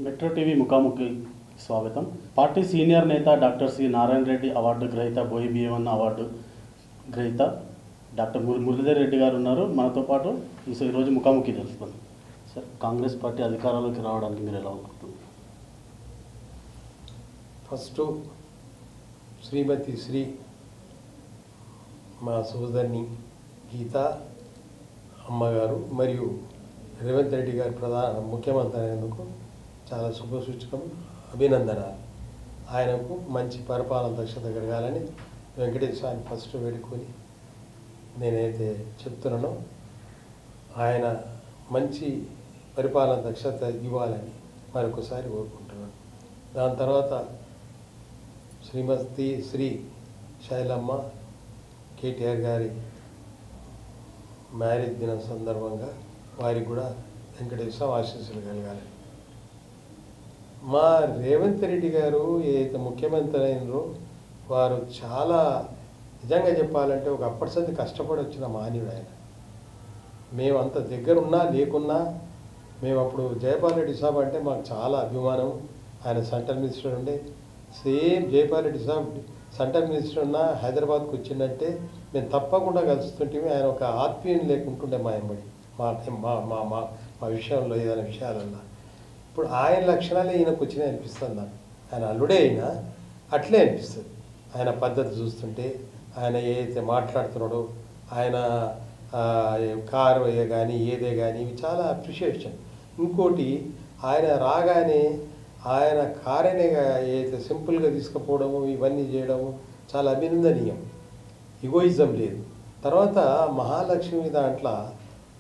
Metro TV ముఖాముఖి స్వాగతం. Party senior నేత doctor C Narayana Reddy award గ్రహీత బోయి బియ్యమన్న అవార్డు గ్రహీత డాక్టర్ మురళీధర్ రెడ్డి గారు ఉన్నారు మనతో పాటు. ఈరోజు ముఖాముఖి తెలుసుకుందాం. సార్, కాంగ్రెస్ పార్టీ అధికారంలోకి రావడానికి మీరు ఎలా అనుకుంటున్నారు? ఫస్ట్ శ్రీమతి శ్రీ మా సోదరిని గీత అమ్మగారు మరియు రేవంత్ రెడ్డి గారు ప్రధాన ముఖ్యమంత్రి అయినందుకు చాలా శుభసూచకం, అభినందనాలు. ఆయనకు మంచి పరిపాలన దక్షత కలగాలని వెంకటేశ్వరాన్ని ఫస్ట్ వేడుకొని నేనైతే చెప్తున్నానో ఆయన మంచి పరిపాలన దక్షత ఇవ్వాలని మరొకసారి కోరుకుంటున్నాను. దాని తర్వాత శ్రీమతి శ్రీ శైలమ్మ కేటీఆర్ గారి మ్యారేజ్ దినం సందర్భంగా వారికి కూడా వెంకటేశ్వర ఆశీస్సులు కలగాలి. మా రేవంత్ రెడ్డి గారు ఏదైతే ముఖ్యమంత్రి అయినరో వారు చాలా నిజంగా చెప్పాలంటే ఒక అప్పటిసంది కష్టపడి వచ్చిన మాన్యుడు ఆయన. మేము అంత దగ్గర ఉన్నా లేకున్నా మేము అప్పుడు జయపాల్ రెడ్డి సాబ్ అంటే మాకు చాలా అభిమానం. ఆయన సెంట్రల్ మినిస్టర్ ఉండే, సేమ్ జయపాల్ రెడ్డి సాబ్ సెంట్రల్ మినిస్టర్ ఉన్న హైదరాబాద్కి వచ్చిందంటే మేము తప్పకుండా కలుస్తుంటే ఆయన ఒక ఆత్మీయం లేకుంటుండే మా ఎంబడి మా మా మా మా విషయంలో ఏదైనా విషయాలన్నా. ఇప్పుడు ఆయన లక్షణాలే ఈయనకు వచ్చినాయి అనిపిస్తుంది నాకు. ఆయన అల్లుడే అయినా అట్లే అనిపిస్తుంది. ఆయన పద్ధతి చూస్తుంటే, ఆయన ఏదైతే మాట్లాడుతున్నాడో, ఆయన కారు కానీ ఏదే కానీ ఇవి చాలా అప్రిషియేషన్. ఇంకోటి ఆయన రాగానే ఆయన కారనే ఏదైతే సింపుల్గా తీసుకుపోవడము ఇవన్నీ చేయడము చాలా అభినందనీయం. ఇగోయిజం లేదు. తర్వాత మహాలక్ష్మి దాంట్లో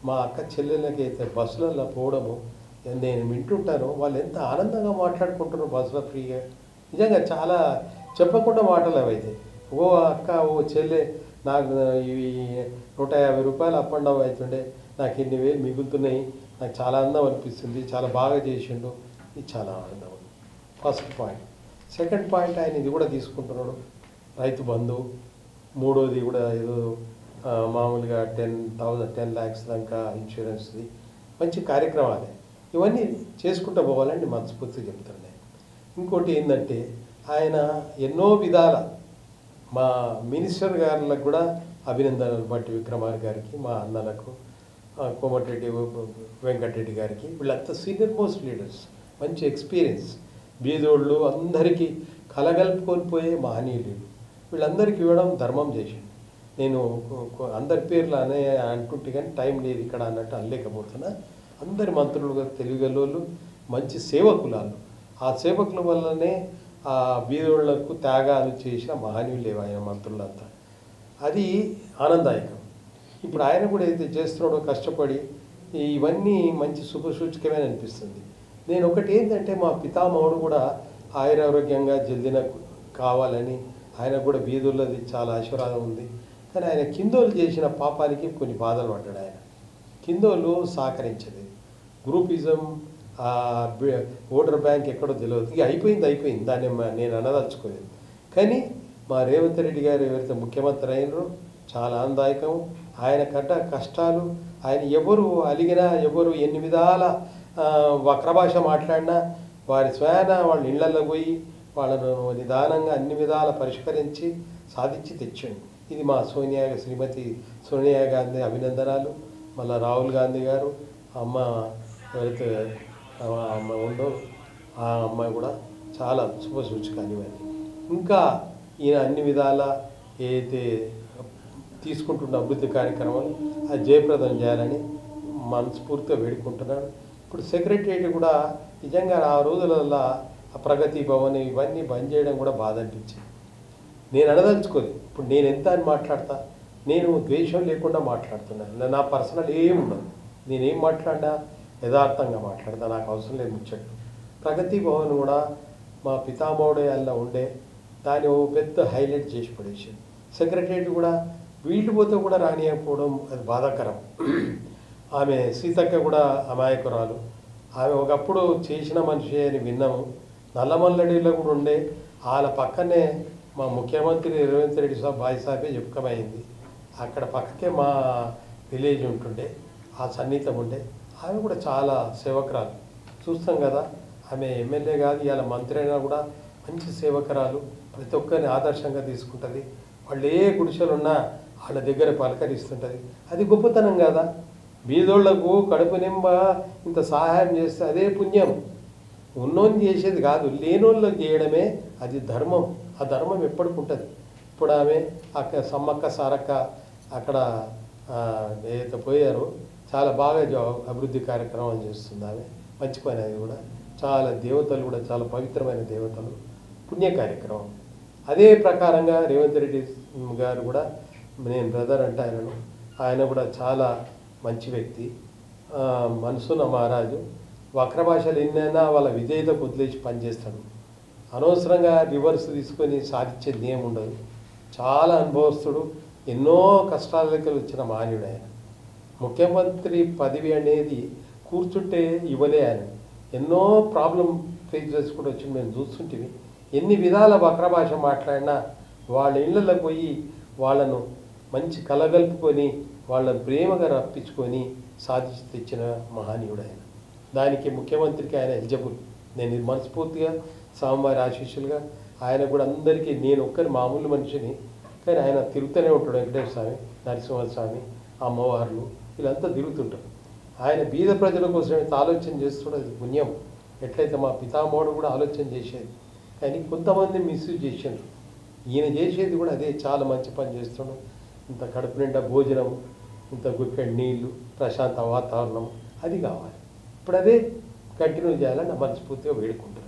మా అక్క చెల్లెళ్ళకి అయితే బస్సులలో పోవడము నేను వింటుంటాను. వాళ్ళు ఎంత ఆనందంగా మాట్లాడుకుంటారో బస్సులో ఫ్రీగా. నిజంగా చాలా చెప్పకుండా మాటలు అవైతే, ఓ అక్క ఓ చెల్లె నాకు ఇవి 150 రూపాయలు అప్ అండ్ డౌన్ అవుతుండే, నాకు ఇన్ని వేలు మిగులుతున్నాయి, నాకు చాలా ఆనందం అనిపిస్తుంది, చాలా బాగా చేసిండు. ఇది చాలా ఆనందం ఉంది. First point. సెకండ్ పాయింట్, ఆయన ఇది కూడా తీసుకుంటున్నాడు, రైతు బంధు. మూడోది కూడా ఏదో మామూలుగా 10 lakhs దాకా ఇన్సూరెన్స్ది మంచి కార్యక్రమాలే. ఇవన్నీ చేసుకుంటూ పోవాలని మనస్ఫూర్తిగా చెప్తాను నేను. ఇంకోటి ఏంటంటే ఆయన ఎన్నో విధాల మా మినిస్టర్ గారులకు కూడా అభినందనలు, బట్టి విక్రమార్ గారికి, మా అన్నలకు, కోమటిరెడ్డి వెంకటరెడ్డి గారికి, వీళ్ళంతా సీనియర్ మోస్ట్ లీడర్స్, మంచి ఎక్స్పీరియన్స్, బీదోళ్ళు అందరికీ కలగలుపుకొని పోయే మహనీయులు. వీళ్ళందరికీ ఇవ్వడం ధర్మం చేసింది. నేను అందరి పేర్లు అంటుంటే కానీ టైం లేదు ఇక్కడ అన్నట్టు అనలేకపోతున్నా. అందరి మంత్రులుగా తెలివిగలోళ్ళు, మంచి సేవకులాలు. ఆ సేవకుల వల్లనే ఆ బీదోళ్లకు త్యాగాలు చేసిన మహనీయులు ఆయన మంత్రులంతా. అది ఆనందదాయకం. ఇప్పుడు ఆయన కూడా ఏదైతే చేస్తున్నాడో కష్టపడి ఇవన్నీ మంచి శుభసూచకమే అనిపిస్తుంది. నేను ఒకటి ఏంటంటే మా పితామహుడు కూడా ఆయురారోగ్యంగా జల్దిన కావాలని, ఆయన కూడా బీదోళ్ళది చాలా ఆశీర్వాదం ఉంది. కానీ ఆయన కిందోళ్ళు చేసిన పాపానికి కొన్ని బాధలు పడ్డాడు. ఆయన కిందోళ్ళు సహకరించలేదు. గ్రూపిజం, ఓటర్ బ్యాంక్ ఎక్కడో తెలియదు. ఇక అయిపోయింది. దాన్ని నేను అనదలుచుకోలేదు. కానీ మా రేవంత్ రెడ్డి గారు ఎవరైతే ముఖ్యమంత్రి అయినరో చాలా ఆనందదాయకం. ఆయన కష్టాలు, ఆయన ఎవరు అలిగినా, ఎవరు ఎన్ని విధాల వక్రభాష మాట్లాడినా వారి స్వయాన వాళ్ళ ఇళ్లలో పోయి వాళ్ళను నిదానంగా అన్ని విధాల పరిష్కరించి సాధించి తెచ్చండి. ఇది మా శ్రీమతి సోనియా గాంధీ అభినందనాలు. మళ్ళీ రాహుల్ గాంధీ గారు, అమ్మ ఎవరైతే అమ్మ ఉందో ఆ అమ్మాయి కూడా చాలా శుభసూచకాలు ఇవన్నీ. ఇంకా ఈయన అన్ని విధాల ఏదైతే తీసుకుంటున్న అభివృద్ధి కార్యక్రమాలు అది జయప్రదం చేయాలని మనస్ఫూర్తిగా వేడుకుంటున్నాను. ఇప్పుడు సెక్రటరియట్ కూడా నిజంగా ఆ రోజులలో ప్రగతి భవన్ ఇవన్నీ బంద్ చేయడం కూడా బాధ అనిపించింది. నేను అనదలుచుకోలేదు. ఇప్పుడు నేను ఎంత అని మాట్లాడతా, నేను ద్వేషం లేకుండా మాట్లాడుతున్నాను. నా పర్సనల్ ఏముండదు. నేనేం మాట్లాడినా యథార్థంగా మాట్లాడతా, నాకు అవసరం లేదు ముచ్చట్లు. ప్రగతి భవన్ కూడా మా పితామహుడే అలా ఉండే, దాన్ని ఓ పెద్ద హైలైట్ చేసి పడేసాడు. సెక్రటరియట్ కూడా వీళ్ళు పోతే కూడా రానియకపోవడం అది బాధాకరం. ఆమె సీతక్క కూడా అమాయకురాలు. ఆమె ఒకప్పుడు చేసిన మనిషి అని విన్నాము. నల్లమల్లడిలో కూడా ఉండే, వాళ్ళ పక్కనే మా ముఖ్యమంత్రి రేవంత్ రెడ్డి సాబ్ బాయ్ సాబే చెప్పుకమైంది. అక్కడ పక్కకే మా విలేజ్ ఉంటుండే, ఆ సన్నిహితం ఉండే. ఆమె కూడా చాలా సేవకురాలు. చూస్తాం కదా ఆమె ఎమ్మెల్యే కాదు, ఇవాళ మంత్రి అయినా కూడా మంచి సేవకరాలు, ప్రతి ఒక్కరిని ఆదర్శంగా తీసుకుంటుంది. వాళ్ళు ఏ గుడిసెలున్నా వాళ్ళ దగ్గర పలకరిస్తుంటుంది. అది గొప్పతనం కదా. బీదోళ్లకు కడుపు నింబ ఇంత సహాయం చేస్తే అదే పుణ్యం. ఉన్నోని చేసేది కాదు, లేనోళ్ళకి చేయడమే అది ధర్మం. ఆ ధర్మం ఎప్పటికి ఉంటుంది. ఇప్పుడు ఆమె అక్కడ సమ్మక్క సారక్క అక్కడ ఏదైతే పోయారో చాలా బాగా అభివృద్ధి కార్యక్రమం చేస్తుంది ఆమె. మంచి పని అది కూడా. చాలా దేవతలు కూడా చాలా పవిత్రమైన దేవతలు, పుణ్య కార్యక్రమం. అదే ప్రకారంగా రేవంత్ రెడ్డి గారు కూడా, నేను బ్రదర్ అంటే ఆయన కూడా చాలా మంచి వ్యక్తి, మనసున్న మహారాజు. వక్ర భాషలు ఎన్నైనా వాళ్ళ విధేయతకు వదిలేసి పనిచేస్తాడు. అనవసరంగా రివర్స్ తీసుకొని సాధించేది ఏమి ఉండదు. చాలా అనుభవస్తుడు, ఎన్నో కష్టాలకి వచ్చిన మాన్యుడు ఆయన. ముఖ్యమంత్రి పదవి అనేది కూర్చుంటే ఇవ్వలే ఆయన. ఎన్నో ప్రాబ్లం ఫేస్ చేసుకుంటూ వచ్చి మేము చూస్తుంటే ఎన్ని విధాల వక్ర భాష మాట్లాడినా వాళ్ళ ఇళ్ళకి పోయి వాళ్ళను మంచి కలగలుపుకొని వాళ్ళని ప్రేమగా రప్పించుకొని సాధించి తెచ్చిన మహనీయుడు ఆయన. దానికి ముఖ్యమంత్రికి ఆయన ఎలిజిబుల్. నేను మనస్ఫూర్తిగా స్వామివారి ఆశీస్సులుగా ఆయన కూడా అందరికీ, నేను ఒక్కరి మామూలు మనిషిని కానీ ఆయన తిరుగుతూనే ఉంటాడు. వెంకటేశ్వర స్వామి, నరసింహస్వామి, అమ్మవార్లు వీళ్ళంతా తిరుగుతుంటారు. ఆయన బీద ప్రజల కోసం ఎంత ఆలోచన చేస్తున్నాడు, అది పుణ్యం. ఎట్లయితే మా పితామహుడు కూడా ఆలోచన చేసేది, కానీ కొంతమంది మిస్యూజ్ చేశారు. ఈయన చేసేది కూడా అదే, చాలా మంచి పని చేస్తున్నాడు. ఇంత కడుపు నిండా భోజనం, ఇంత గుక్కెడి నీళ్లు, ప్రశాంత వాతావరణం, అది కావాలి. ఇప్పుడు అదే కంటిన్యూ చేయాలని నా మనస్ఫూర్తిగా వేడుకుంటున్నాను.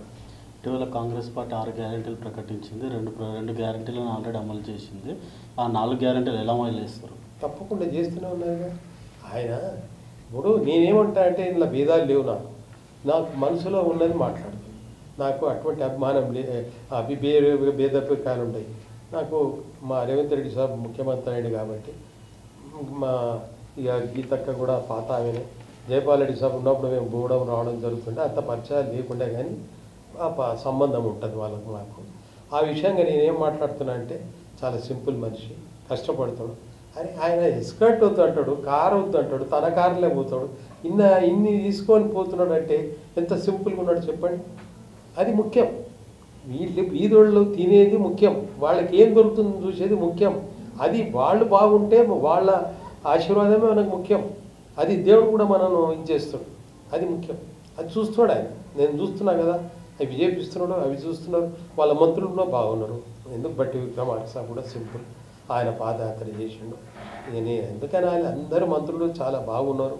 ఇటీవల కాంగ్రెస్ పార్టీ 6 గ్యారెంటీలు ప్రకటించింది. రెండు గ్యారెంటీలను ఆల్రెడీ అమలు చేసింది. ఆ 4 గ్యారెంటీలు ఎలా అమలు చేస్తారు? తప్పకుండా చేస్తూనే ఉన్నారుగా ఆయన. ఇప్పుడు నేనేమంటా అంటే ఇందులో భేదాలు లేవు. నాకు మనసులో ఉన్నది మాట్లాడుతుంది. నాకు అటువంటి అభిమానం భేదభిప్రాయాలు ఉంటాయి. నాకు మా రేవంత్ రెడ్డి సార్ ముఖ్యమంత్రి అయ్యాడు కాబట్టి, మా ఇక గీతక్క కూడా పాత ఆమెనే, జయపాల్ రెడ్డి సార్ ఉన్నప్పుడు మేము పోవడం రావడం జరుగుతుంటే అంత పరిచయాలు లేకుండా కానీ సంబంధం ఉంటుంది వాళ్ళకు మాకు. ఆ విషయంగా నేనేం మాట్లాడుతున్నా అంటే, చాలా సింపుల్ మనిషి, కష్టపడతాడు. అని ఆయన ఎస్కర్ట్ వద్దు అంటాడు, కారు వద్దు అంటాడు, తన కారులే పోతాడు. ఇన్ని తీసుకొని పోతున్నాడు అంటే ఎంత సింపుల్గా ఉన్నాడు చెప్పండి. అది ముఖ్యం. వీధోళ్ళు తినేది ముఖ్యం, వాళ్ళకి ఏం దొరుకుతుందో చూసేది ముఖ్యం. అది వాళ్ళు బాగుంటే వాళ్ళ ఆశీర్వాదమే మనకు ముఖ్యం. అది దేవుడు కూడా మనను ఇచ్చేస్తాడు, అది ముఖ్యం. అది చూస్తున్నాడు ఆయన. నేను చూస్తున్నా కదా, అవి చేపిస్తున్నాడు, అవి చూస్తున్నారు. వాళ్ళ మంత్రులు కూడా బాగున్నారు. ఎందుకు బట్టి విక్రమార్క కూడా సింపుల్, ఆయన పాదయాత్ర చేసిండు. ఎందుకని ఆయన అందరూ మంత్రులు చాలా బాగున్నారు,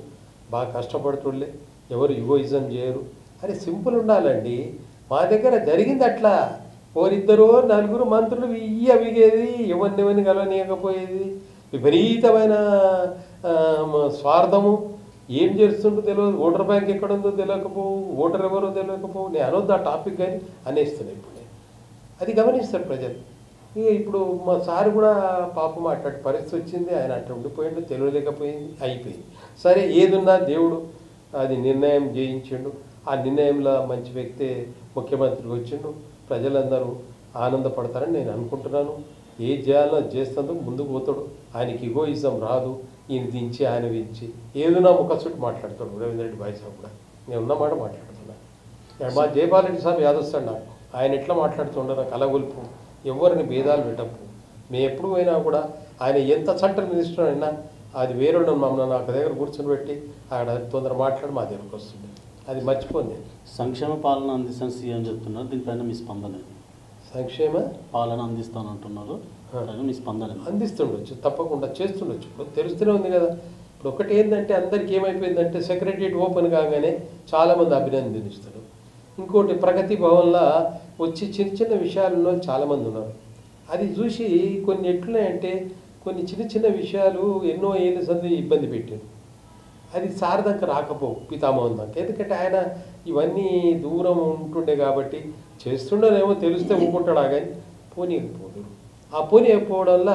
బాగా కష్టపడుతుండే, ఎవరు యుగోయిజం చేయరు. అరే సింపుల్ ఉండాలండి. మా దగ్గర జరిగింది అట్లా. ఓరిద్దరు నలుగురు మంత్రులు అవిగేది, ఎవరిని కలవనీయకపోయేది, విపరీతమైన స్వార్థము. ఏం చేస్తుండో తెలియదు, ఓటర్ బ్యాంక్ ఎక్కడుందో తెలియకపోవు, ఓటర్ ఎవరో తెలియకపోవు. నేను అనొద్దు ఆ టాపిక్ కానీ అనేస్తున్నాను ఇప్పుడు నేను. అది గమనిస్తారు ప్రజలు. ఇక ఇప్పుడు మా సార్ కూడా పాపం అట్లాంటి పరిస్థితి వచ్చింది, ఆయన అట్లా ఉండిపోయిండు, తెలియలేకపోయింది, అయిపోయింది. సరే ఏదున్నా దేవుడు అది నిర్ణయం చేయించిండు. ఆ నిర్ణయంలో మంచి వ్యక్తే ముఖ్యమంత్రికి వచ్చిండు. ప్రజలందరూ ఆనందపడతారని నేను అనుకుంటున్నాను. ఏది చేయాలో చేస్తుందో ముందుకు పోతాడు. ఆయనకి ఇగోయిజం రాదు. ఈయన దించి ఆయన వించి ఏదైనా ముఖసుట్టు మాట్లాడతాడు రేవంత్ రెడ్డి భాయ్ సాబ్ కూడా. నేను ఉన్నమాట మాట్లాడుతున్నాను. మా జయపాల్ రెడ్డి సాబ్ యాదొస్తాడు నాకు. ఆయన ఎట్లా మాట్లాడుతుండో నాకు కలగొల్పు, ఎవరిని భేదాలు పెట్టపు. మేము ఎప్పుడు పోయినా కూడా ఆయన ఎంత సెంట్రల్ మినిస్టర్ అయినా అది వేరే మమ్మల్ని నాకు దగ్గర కూర్చొని పెట్టి అక్కడ తొందర మాట్లాడి మా దగ్గరకు వస్తుంది. అది మర్చిపోను నేను. సంక్షేమ పాలన అందిస్తాను సీఎం చెప్తున్నారు, దీనిపైన మీ స్పందన? సంక్షేమ పాలన అందిస్తాను అంటున్నారు, మీ స్పందన? అందిస్తుండొచ్చు, తప్పకుండా చేస్తుండొచ్చు. ఇప్పుడు తెలుస్తూనే ఉంది కదా. ఇప్పుడు ఒకటి ఏంటంటే అందరికీ ఏమైపోయిందంటే సెక్రటరియట్ ఓపెన్ కాగానే చాలామంది అభినందిస్తారు. ఇంకోటి ప్రగతి భవన్లో వచ్చి చిన్న చిన్న విషయాలలో చాలామంది ఉన్నారు. అది చూసి కొన్ని ఎట్లున్నాయంటే కొన్ని చిన్న చిన్న విషయాలు ఎన్నో ఏళ్ళ సంది ఇబ్బంది పెట్టారు. అది సార్ దాకా రాకపోవు, పితామహం దాకా. ఎందుకంటే ఆయన ఇవన్నీ దూరం ఉంటుండే కాబట్టి చేస్తుండేనేమో తెలిస్తే ఊరుకుంటాడా కానీ పోనీయకపోదు. ఆ పోనీయకపోవడం వల్ల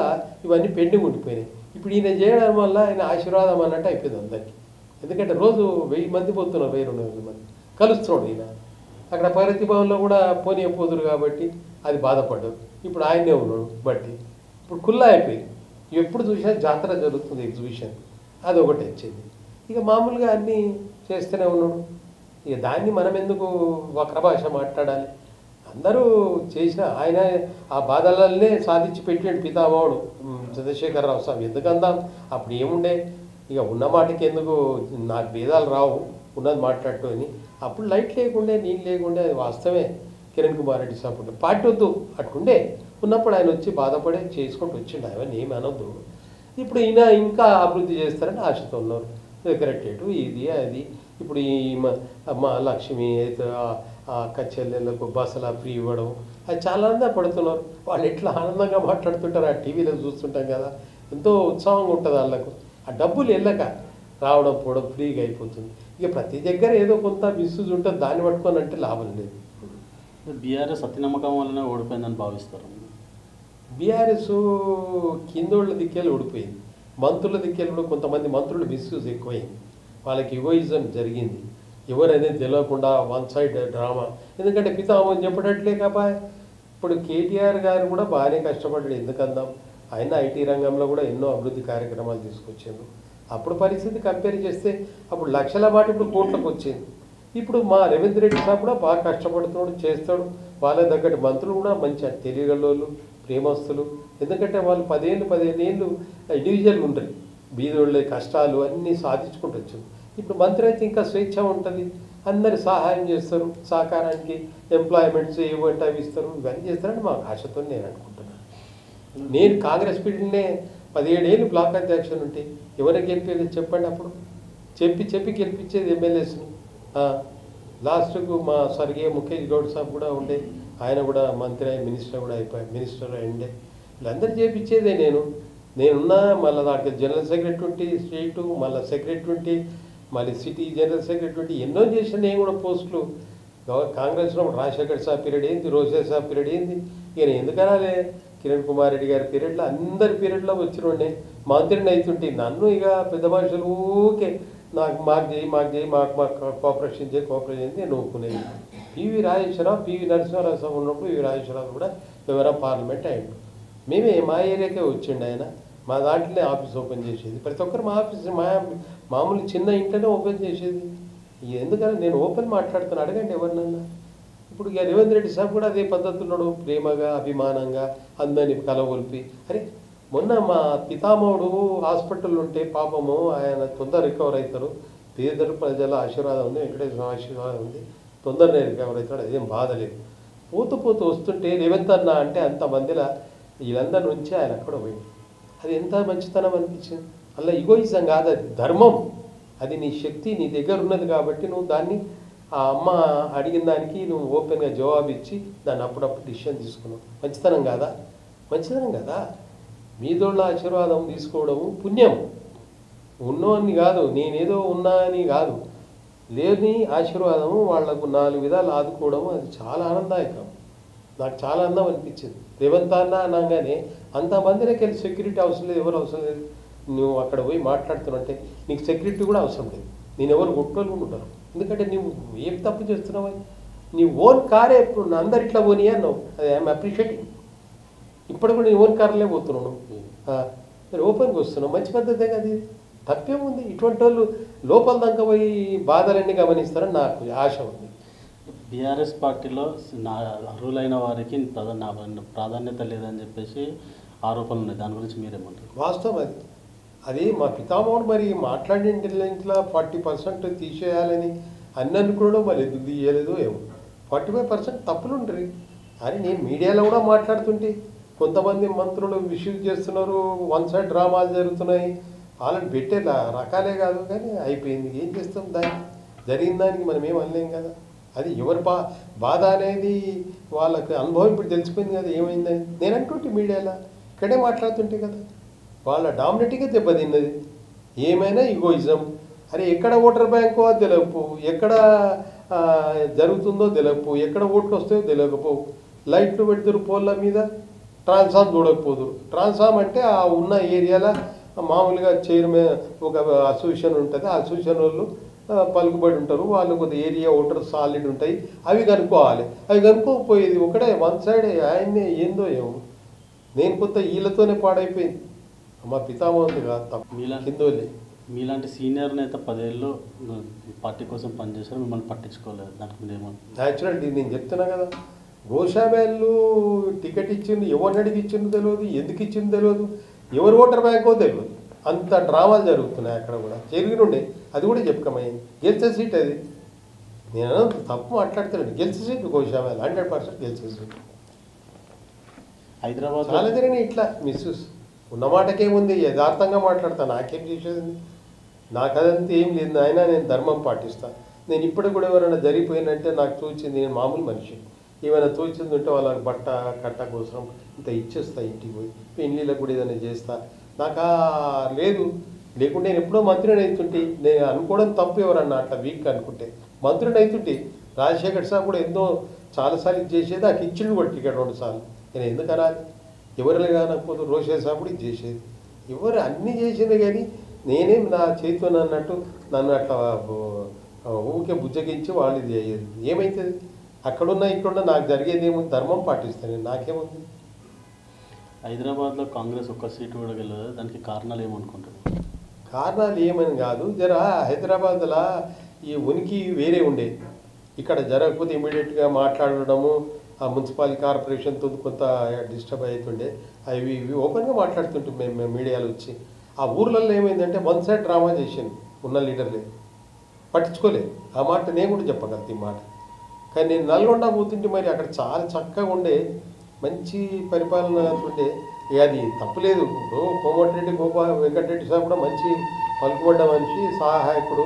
ఇవన్నీ పెండింగ్ ఉండిపోయినాయి. ఇప్పుడు ఈయన చేయడం వల్ల ఆయన ఆశీర్వాదం అన్నట్టు అయిపోయింది అందరికీ. ఎందుకంటే రోజు 1000 మంది పోతున్నారు, 1200 మంది కలుస్తున్నాడు ఈయన. అక్కడ ప్రగతి భవన్లో కూడా పోనీయపోదురు కాబట్టి అది బాధపడ్డారు. ఇప్పుడు ఆయనే ఉన్నాడు బట్టి ఇప్పుడు కుల్లా అయిపోయింది. ఎప్పుడు చూసినా జాతర జరుగుతుంది, ఎగ్జిబిషన్, అది ఒకటి వచ్చింది. ఇక మామూలుగా అన్నీ చేస్తూనే ఉన్నాడు. ఇక దాన్ని మనం ఎందుకు వక్ర భాష మాట్లాడాలి? అందరూ చేసిన ఆయన ఆ బాధలనే సాధించి పెట్టాడు పితామహుడు చంద్రశేఖరరావు స్వామి. ఎందుకందాం అప్పుడు ఏముండే, ఇక ఉన్న మాటకి ఎందుకు నాకు భేదాలు రావు ఉన్నది మాట్లాడుతూ అని. అప్పుడు లైట్ లేకుండే, నీళ్ళు లేకుండే, అది వాస్తవమే. కిరణ్ కుమార్ రెడ్డి సపోర్ట్ పార్టీ వద్దు అట్లుండే. ఉన్నప్పుడు ఆయన వచ్చి బాధపడే చేసుకుంటూ వచ్చిండు, అవన్నీ ఏమి అనొద్దు. ఇప్పుడు ఈయన ఇంకా అభివృద్ధి చేస్తారని ఆశతో ఉన్నారు. సెక్రటరేటు ఇది అది. ఇప్పుడు ఈ మా లక్ష్మి అయితే అక్క చెల్లెళ్ళకు బస్సులా ఫ్రీ ఇవ్వడం, అది చాలా ఆనందపడుతున్నారు. వాళ్ళు ఎట్లా ఆనందంగా మాట్లాడుతుంటారు ఆ టీవీలో చూస్తుంటాం కదా, ఎంతో ఉత్సాహంగా ఉంటుంది వాళ్ళకు. ఆ డబ్బులు వెళ్ళక రావడం పోవడం ఫ్రీగా అయిపోతుంది. ఇక ప్రతి దగ్గర ఏదో కొంత మిస్యూజ్ ఉంటుంది, దాన్ని పట్టుకొని అంటే లాభం లేదు. బీఆర్ఎస్ అతినమ్మకం వల్లనే ఓడిపోయిందని భావిస్తారు. బీఆర్ఎస్ కిందోళ్ళ దిక్కేళ్ళు ఓడిపోయింది, మంత్రుల దిక్కేళ్ళు కూడా కొంతమంది మంత్రులు మిస్యూజ్ ఎక్కువైంది, వాళ్ళకి ఇగోయిజం జరిగింది. ఎవరనేది తెలియకుండా వన్ సైడ్ డ్రామా. ఎందుకంటే పితామహని చెప్పడట్లే కాబా. ఇప్పుడు కేటీఆర్ గారు కూడా బాగానే కష్టపడ్డాడు, ఎందుకందాం ఆయన ఐటీ రంగంలో కూడా ఎన్నో అభివృద్ధి కార్యక్రమాలు తీసుకొచ్చారు. అప్పుడు పరిస్థితి కంపేర్ చేస్తే అప్పుడు లక్షల మాట ఇప్పుడు కోట్లకు వచ్చింది. ఇప్పుడు మా రేవంత్ రెడ్డి సాబ్ కూడా బాగా కష్టపడుతున్నాడు, చేస్తాడు. వాళ్ళ తగ్గట్టు మంత్రులు కూడా మంచి తెలియగలోళ్ళు, ప్రేమస్తులు. ఎందుకంటే వాళ్ళు 15 ఏళ్ళు ఇండివిజువల్గా ఉంటారు, బీదోళ్ళ కష్టాలు అన్నీ సాధించుకుంటూ వచ్చారు. ఇప్పుడు మంత్రి అయితే ఇంకా స్వేచ్ఛ ఉంటుంది, అందరు సహాయం చేస్తారు, సహకారానికి ఎంప్లాయ్మెంట్స్ ఏమంటే అవి ఇస్తారు, ఇవన్నీ చేస్తారని మా ఆశతో నేను అనుకుంటున్నాను. నేను కాంగ్రెస్ పీరియడ్నే 17 ఏళ్ళు బ్లాక్ అధ్యక్షులు ఉంటే ఎవరికి గెలిపేది చెప్పండి? అప్పుడు చెప్పి గెలిపించేది ఎమ్మెల్యేస్ని. లాస్ట్కు మా స్వర్గీయ ముఖేష్ గౌడ్ సాబ్ కూడా ఉండే, ఆయన కూడా మంత్రి అయి మినిస్టర్ కూడా అయిపోయి మినిస్టర్ అయిండే. వీళ్ళందరూ చేపించేదే నేనున్నా. మళ్ళీ దాంట్లో జనరల్ సెక్రటరీ ఉంటే స్టేటు, మళ్ళీ సెక్రటరీ ఉంటే, మళ్ళీ సిటీ జనరల్ సెక్రటరీ ఎన్నో చేసిన నేను కూడా పోస్టులు. కాంగ్రెస్లో రాజశేఖర్ సాబ్ పీరియడ్ ఏంది, రోజా సాబ్ పీరియడ్ ఏంది, ఈయన ఎందుకనాలే కిరణ్ కుమార్ రెడ్డి గారి పీరియడ్లో అందరి పీరియడ్లో వచ్చినండే మంత్రిని అవుతుంటే నన్ను ఇక పెద్ద మనుషులు ఊకే మాకు చేయి మాకు కోఆపరేషన్ చేయి నేను ఒప్పుకునేది. పివి నరసింహారావు సాబ్ ఉన్నప్పుడు పివి రాజేశ్వరరావు కూడా వివరం పార్లమెంట్ అయ్యాడు. మేమే మా ఏరియాకే వచ్చిండు ఆయన, మా దాంట్లోనే ఆఫీస్ ఓపెన్ చేసేది. ప్రతి ఒక్కరు మా ఆఫీస్ మామూలు చిన్న ఇంట్లోనే ఓపెన్ చేసేది. ఎందుకని నేను ఓపెన్ మాట్లాడుతాను, అడగండి ఎవరినన్నా. ఇప్పుడు ఇక రేవంత్ రెడ్డి సాబ్ కూడా అదే పద్ధతుల్లో ప్రేమగా అభిమానంగా అందరినీ కలగొల్పి, అరే మొన్న మా పితామహుడు హాస్పిటల్ ఉంటే పాపము ఆయన తొందర రికవర్ అవుతారు, పేదలు ప్రజల ఆశీర్వాదం ఉంది, వెంకటేశ్వర ఆశీర్వాదం ఉంది, తొందరనే రికవర్ అవుతాడు, అదేం బాధ లేదు. పోతూ వస్తుంటే రేవంత్ అన్న అంటే అంతమందిలా వీళ్ళందరి నుంచి ఆయన అక్కడ పోయింది. అది ఎంత మంచితనం అనిపించింది. అలా ఈగోయిజం కాదు, అది ధర్మం. అది నీ శక్తి నీ దగ్గర ఉన్నది కాబట్టి నువ్వు దాన్ని ఆ అమ్మ అడిగిన దానికి నువ్వు ఓపెన్గా జవాబు ఇచ్చి దాన్ని అప్పుడప్పుడు డిసిషన్ తీసుకున్నావు. మంచితనం కదా. మీదోళ్ళ ఆశీర్వాదం తీసుకోవడము పుణ్యం. ఉన్నోని కాదు, నేనేదో ఉన్నా అని కాదు, లేని ఆశీర్వాదము వాళ్లకు 4 విధాలు ఆదుకోవడము అది చాలా ఆనందదాయకం. నాకు చాలా ఆనందం అనిపించింది. రేవంత్ అన్న అనగానే అంతమందికి వెళ్ళి సెక్యూరిటీ అవసరం లేదు, ఎవరు అవసరం లేదు. నువ్వు అక్కడ పోయి మాట్లాడుతున్నట్టే నీకు సెక్యూరిటీ కూడా అవసరం లేదు. నేను ఎవరు కొట్టుకోలు ఉంటారు, ఎందుకంటే నువ్వు ఏం తప్పు చేస్తున్నావు. నీ ఓన్ కారే ఇప్పుడు అందరు ఇట్లా పోనీ అన్నావు, అది ఐఎమ్ అప్రిషియేటింగ్. ఇప్పుడు కూడా నీ ఓన్ కార్లే పోతున్నావు, మరి ఓపెన్గా వస్తున్నావు, మంచి పద్ధతే కదా. తప్పేముంది? ఇటువంటి వాళ్ళు లోపల దాకా పోయి బాధలన్నీ గమనిస్తారని నాకు ఆశ ఉంది. బీఆర్ఎస్ పార్టీలో అర్హులైన వారికి ప్రాధాన్యత లేదని చెప్పేసి ఆరోపణలు ఉన్నాయి, దాని గురించి మీరేమంటారు? వాస్తవం అది మా పితామహుడు మరి మాట్లాడిన ఇంటెలిజెన్స్లో 40% తీసేయాలని అన్ని అనుకోవడం, మరి ఎందుకు తీయలేదో ఏమో. 45% తప్పులు ఉంటాయి. అని నేను మీడియాలో కూడా మాట్లాడుతుంటే కొంతమంది మంత్రులు మిస్యూజ్ చేస్తున్నారు, వన్ సైడ్ డ్రామాలు జరుగుతున్నాయి, వాళ్ళని పెట్టే రకాలే కాదు. కానీ అయిపోయింది, ఏం చేస్తాం, జరిగిన దానికి మనం ఏం అనలేం కదా. అది ఎవరి బాధ అనేది వాళ్ళకి అనుభవం ఇప్పుడు తెలిసిపోయింది కదా ఏమైందని. నేను అంటుంటే మీడియాలో ఇక్కడే మాట్లాడుతుంటే కదా, వాళ్ళ డామినేటింగ్గా దెబ్బతిన్నది. ఏమైనా ఈగోయిజం. అరే ఎక్కడ ఓటర్ బ్యాంకో తెలియకపో, ఎక్కడ జరుగుతుందో తెలియకపో, ఎక్కడ ఓట్లు వస్తాయో తెలియకపోవు. లైట్లు పెడతారు పోల్ల మీద, ట్రాన్స్ఫార్మ్ చూడకపోదురు. ట్రాన్స్ఫార్మ్ అంటే ఆ ఉన్న ఏరియాలో మామూలుగా చైర్మన్ ఒక అసోసియేషన్ ఉంటుంది, ఆ అసోసియేషన్ వాళ్ళు పలుకుబడి ఉంటారు, వాళ్ళు కొద్ది ఏరియా ఓటర్ సాలిడ్ ఉంటాయి, అవి కనుక్కోవాలి. అవి కనుక్కోకపోయేది ఒకటే వన్ సైడ్ ఆయన్నే ఏందో ఏమో. నేను కొత్త వీళ్ళతోనే పాడైపోయింది. మా పితామహుంది కాదు తప్ప కిందోలే. మీలాంటి సీనియర్ నేత 10 ఏళ్ళు పార్టీ కోసం పనిచేశారు, మిమ్మల్ని పట్టించుకోలేదు, దానికి మీరు ఏమంటారు? న్యాచురల్ నేను చెప్తున్నా కదా, గోషామేళ్ళు టికెట్ ఇచ్చింది ఎవరిని అడిగి ఇచ్చిందో తెలియదు, ఎందుకు ఇచ్చిందో తెలియదు, ఎవరు ఓటర్ బ్యాంకో తెలియదు. అంత డ్రామాలు జరుగుతున్నాయి అక్కడ కూడా, జరిగినుండే. అది కూడా చెప్పుకోమైంది, గెలిచే సీట్ అది. నేను తప్పు మాట్లాడుతున్నాను, గెలిచే సీట్ గోషామేళ్ళు 100% గెలిచే సీట్. హైదరాబాద్ చాలా జరిగినాయి ఇట్లా మిస్యూస్. ఉన్నమాటకేముంది, యథార్థంగా మాట్లాడతాను, నాకేం చేసేది, నాకు అదంతా ఏం లేదు. అయినా నేను ధర్మం పాటిస్తాను. నేను ఇప్పటికి కూడా ఎవరైనా జరిగిపోయినంటే నాకు తోచింది, నేను మామూలు మనిషి, ఏమైనా తోచింది ఉంటే వాళ్ళకి బట్ట కట్ట కోసం ఇంత ఇచ్చేస్తా, ఇంటికి పోయి పెళ్ళిళ్ళకు కూడా ఏదైనా చేస్తా. నాకు లేదు, లేకుంటే నేను ఎప్పుడో మంత్రిని అవుతుంటే, నేను అనుకోవడం తప్పు. ఎవరన్నా అట్లా వీక్ అనుకుంటే మంత్రిని అవుతుంటే, రాజశేఖర్ సార్ కూడా ఎన్నో చాలాసార్లు ఇది చేసేది, నాకు ఇచ్చిండు కూడా టికెట్ 2 సార్లు. నేను ఎందుకు అనాలి? ఎవరిని కానకపోతే రోషేష్ సార్ కూడా ఇది చేసేది, ఎవరు అన్నీ చేసేది. కానీ నేనేం నా చేతితో అన్నట్టు నన్ను అట్లా ఊరికే బుజ్జగించి వాళ్ళు ఇది అయ్యేది. ఏమవుతుంది? అక్కడున్నా ఇక్కడున్నా నాకు జరిగేది ఏముంది, ధర్మం పాటిస్తాను, నాకేముంది. హైదరాబాద్లో కాంగ్రెస్ ఒక్క సీటు కూడా గెలవదు, దానికి కారణాలు ఏమనుకుంటారు? కారణాలు ఏమని కాదు, జర హైదరాబాద్లో ఈ ఉనికి వేరే ఉండే. ఇక్కడ జరగకపోతే ఇమీడియట్గా మాట్లాడడము, ఆ మున్సిపాలిటీ కార్పొరేషన్తో కొంత డిస్టర్బ్ అవుతుండే. అవి ఇవి ఓపెన్గా మాట్లాడుతుంటే మేము మీడియాలో వచ్చి, ఆ ఊర్లలో ఏమైందంటే 1 సైడ్ డ్రామా చేసింది ఉన్న లీడర్లే, పట్టించుకోలేదు. ఆ మాట నేను కూడా చెప్పగలను ఈ మాట. కానీ నేను నల్గొండ పోతుంటే మరి అక్కడ చాలా చక్కగా ఉండే, మంచి పరిపాలన ఉండే. అది తప్పులేదు. ఇప్పుడు కోమటిరెడ్డి వెంకటరెడ్డి సార్ కూడా మంచి పలుకుబడ్డ మనిషి, సహాయకుడు,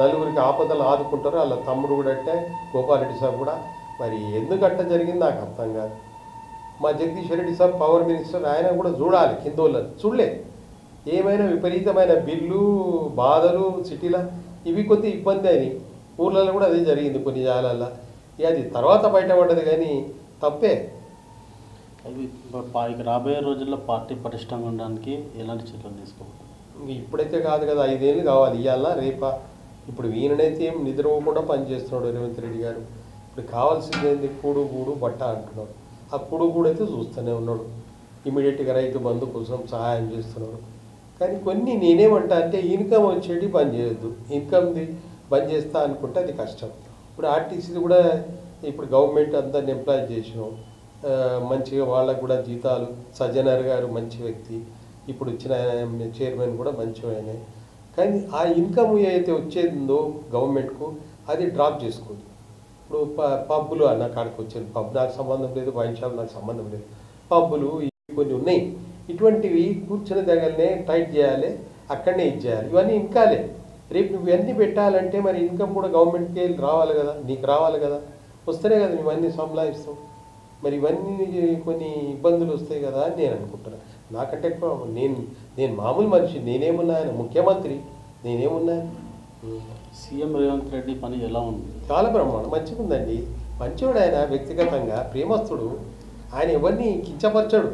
నలుగురికి ఆపదలు ఆదుకుంటారు. వాళ్ళ తమ్ముడు కూడా అంటే గోపాలరెడ్డి సార్ కూడా. మరి ఎందుకట్ట జరిగింది నాకు అర్థం కాదు. మా Jagadishwar Reddy sir power minister, ఆయన కూడా చూడాలి, కింద వాళ్ళని చూడలే. ఏమైనా విపరీతమైన బిల్లు బాధలు సిటీలో ఇవి కొద్ది ఇబ్బంది అని, ఊర్లలో కూడా అదే జరిగింది కొన్ని జాగాలలో. అది తర్వాత బయటపడ్డది, కానీ తప్పే. అవి ఇక రాబోయే రోజుల్లో పార్టీ పటిష్టంగా ఉండడానికి ఎలాంటి చర్యలు తీసుకోవాలి? ఇప్పుడైతే కాదు కదా, 5 ఏళ్ళు కావాలి, ఇవాళ రేపా. ఇప్పుడు ఈయననైతే ఏం నిద్రపోకుండా పనిచేస్తున్నాడు రేవంత్ రెడ్డి గారు. ఇప్పుడు కావాల్సింది ఏంది, కూడు గూడు బట్ట అంటున్నాడు. ఆ కూడు గూడు అయితే చూస్తూనే ఉన్నాడు. ఇమీడియట్గా రైతు బంధు కోసం సహాయం చేస్తున్నాడు. కానీ కొన్ని నేనేమంటా అంటే, ఇన్కమ్ వచ్చేటి బంద్ చేయొద్దు. ఇన్కమ్ది బంద్ చేస్తా అనుకుంటే అది కష్టం. ఇప్పుడు ఆర్టీసీది కూడా ఇప్పుడు గవర్నమెంట్ అందరిని ఎంప్లాయ్ చేసినాం, మంచిగా వాళ్ళకు కూడా జీతాలు. సజ్జనర్ గారు మంచి వ్యక్తి, ఇప్పుడు వచ్చిన చైర్మన్ కూడా మంచివైనాయి. కానీ ఆ ఇన్కమ్ ఏదైతే వచ్చేందో గవర్నమెంట్కు అది డ్రాప్ చేసుకోదు. ఇప్పుడు పబ్బులు అన్న కాడికి వచ్చేది, పబ్ నాకు సంబంధం లేదు, వైన్ షాప్ నాకు సంబంధం లేదు, పబ్బులు కొన్ని ఉన్నాయి. ఇటువంటివి కూర్చున్న దగ్గరనే టైట్ చేయాలి, అక్కడనే ఇది చేయాలి. ఇవన్నీ ఇన్కాలే. రేపు నువ్వు ఇవన్నీ పెట్టాలంటే మరి ఇన్కమ్ కూడా గవర్నమెంట్కి రావాలి కదా, నీకు రావాలి కదా, వస్తేనే కదా ఇవన్నీ సంలాయిస్తావు. మరి ఇవన్నీ కొన్ని ఇబ్బందులు వస్తాయి కదా అని నేను అనుకుంటున్నాను. నాకంటే ఎక్కువ నేను మామూలు మనిషి, నేనేమున్నా, ఆయన ముఖ్యమంత్రి, నేనేమున్నాను. సీఎం రేవంత్ రెడ్డి పని ఎలా ఉంది? చాలా బ్రహ్మాండం, మంచిగా ఉందండి. మంచివాడు ఆయన, వ్యక్తిగతంగా ప్రేమస్తుడు. ఆయన ఎవరిని కించపరచడు.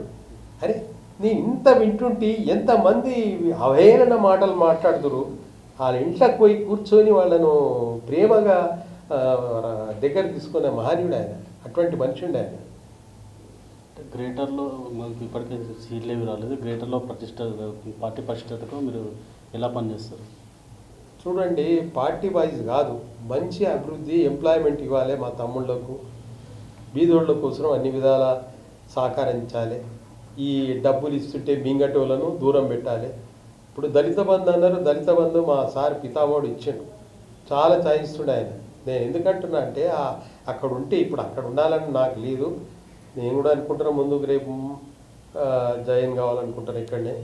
అరే నేను ఇంత వింటుంటే ఎంతమంది అవహేళన మాటలు మాట్లాడుతురు. వాళ్ళ ఇంట్లోకి పోయి కూర్చొని వాళ్ళను ప్రేమగా దగ్గర తీసుకునే మహనీయుడు ఆయన. అటువంటి మనిషి ఉండే ఆయన. గ్రేటర్లో మనకు ఇప్పటికే సీట్లు ఏవి రాలేదు, గ్రేటర్లో పార్టీ ప్రతిష్టతకు మీరు ఎలా పనిచేస్తారు? చూడండి, పార్టీ వైజ్ కాదు, మంచి అభివృద్ధి, ఎంప్లాయ్మెంట్ ఇవ్వాలి మా తమ్ముళ్ళకు, బీదోళ్ళ కోసం అన్ని విధాల సహకరించాలి. ఈ డబ్బులు ఇస్తుంటే మింగటోళ్ళను దూరం పెట్టాలి. ఇప్పుడు దళిత బంధు అన్నారు, దళిత బంధు మా సార్ పితామహుడు ఇచ్చాడు, చాలా చాయిస్తుండే ఆయన. నేను ఎందుకంటున్నా అంటే అక్కడ ఉంటే, ఇప్పుడు అక్కడ ఉండాలని నాకు లేదు. నేను కూడా అనుకుంటున్నా ముందుకు రేపు జాయిన్ కావాలనుకుంటాను ఇక్కడనే.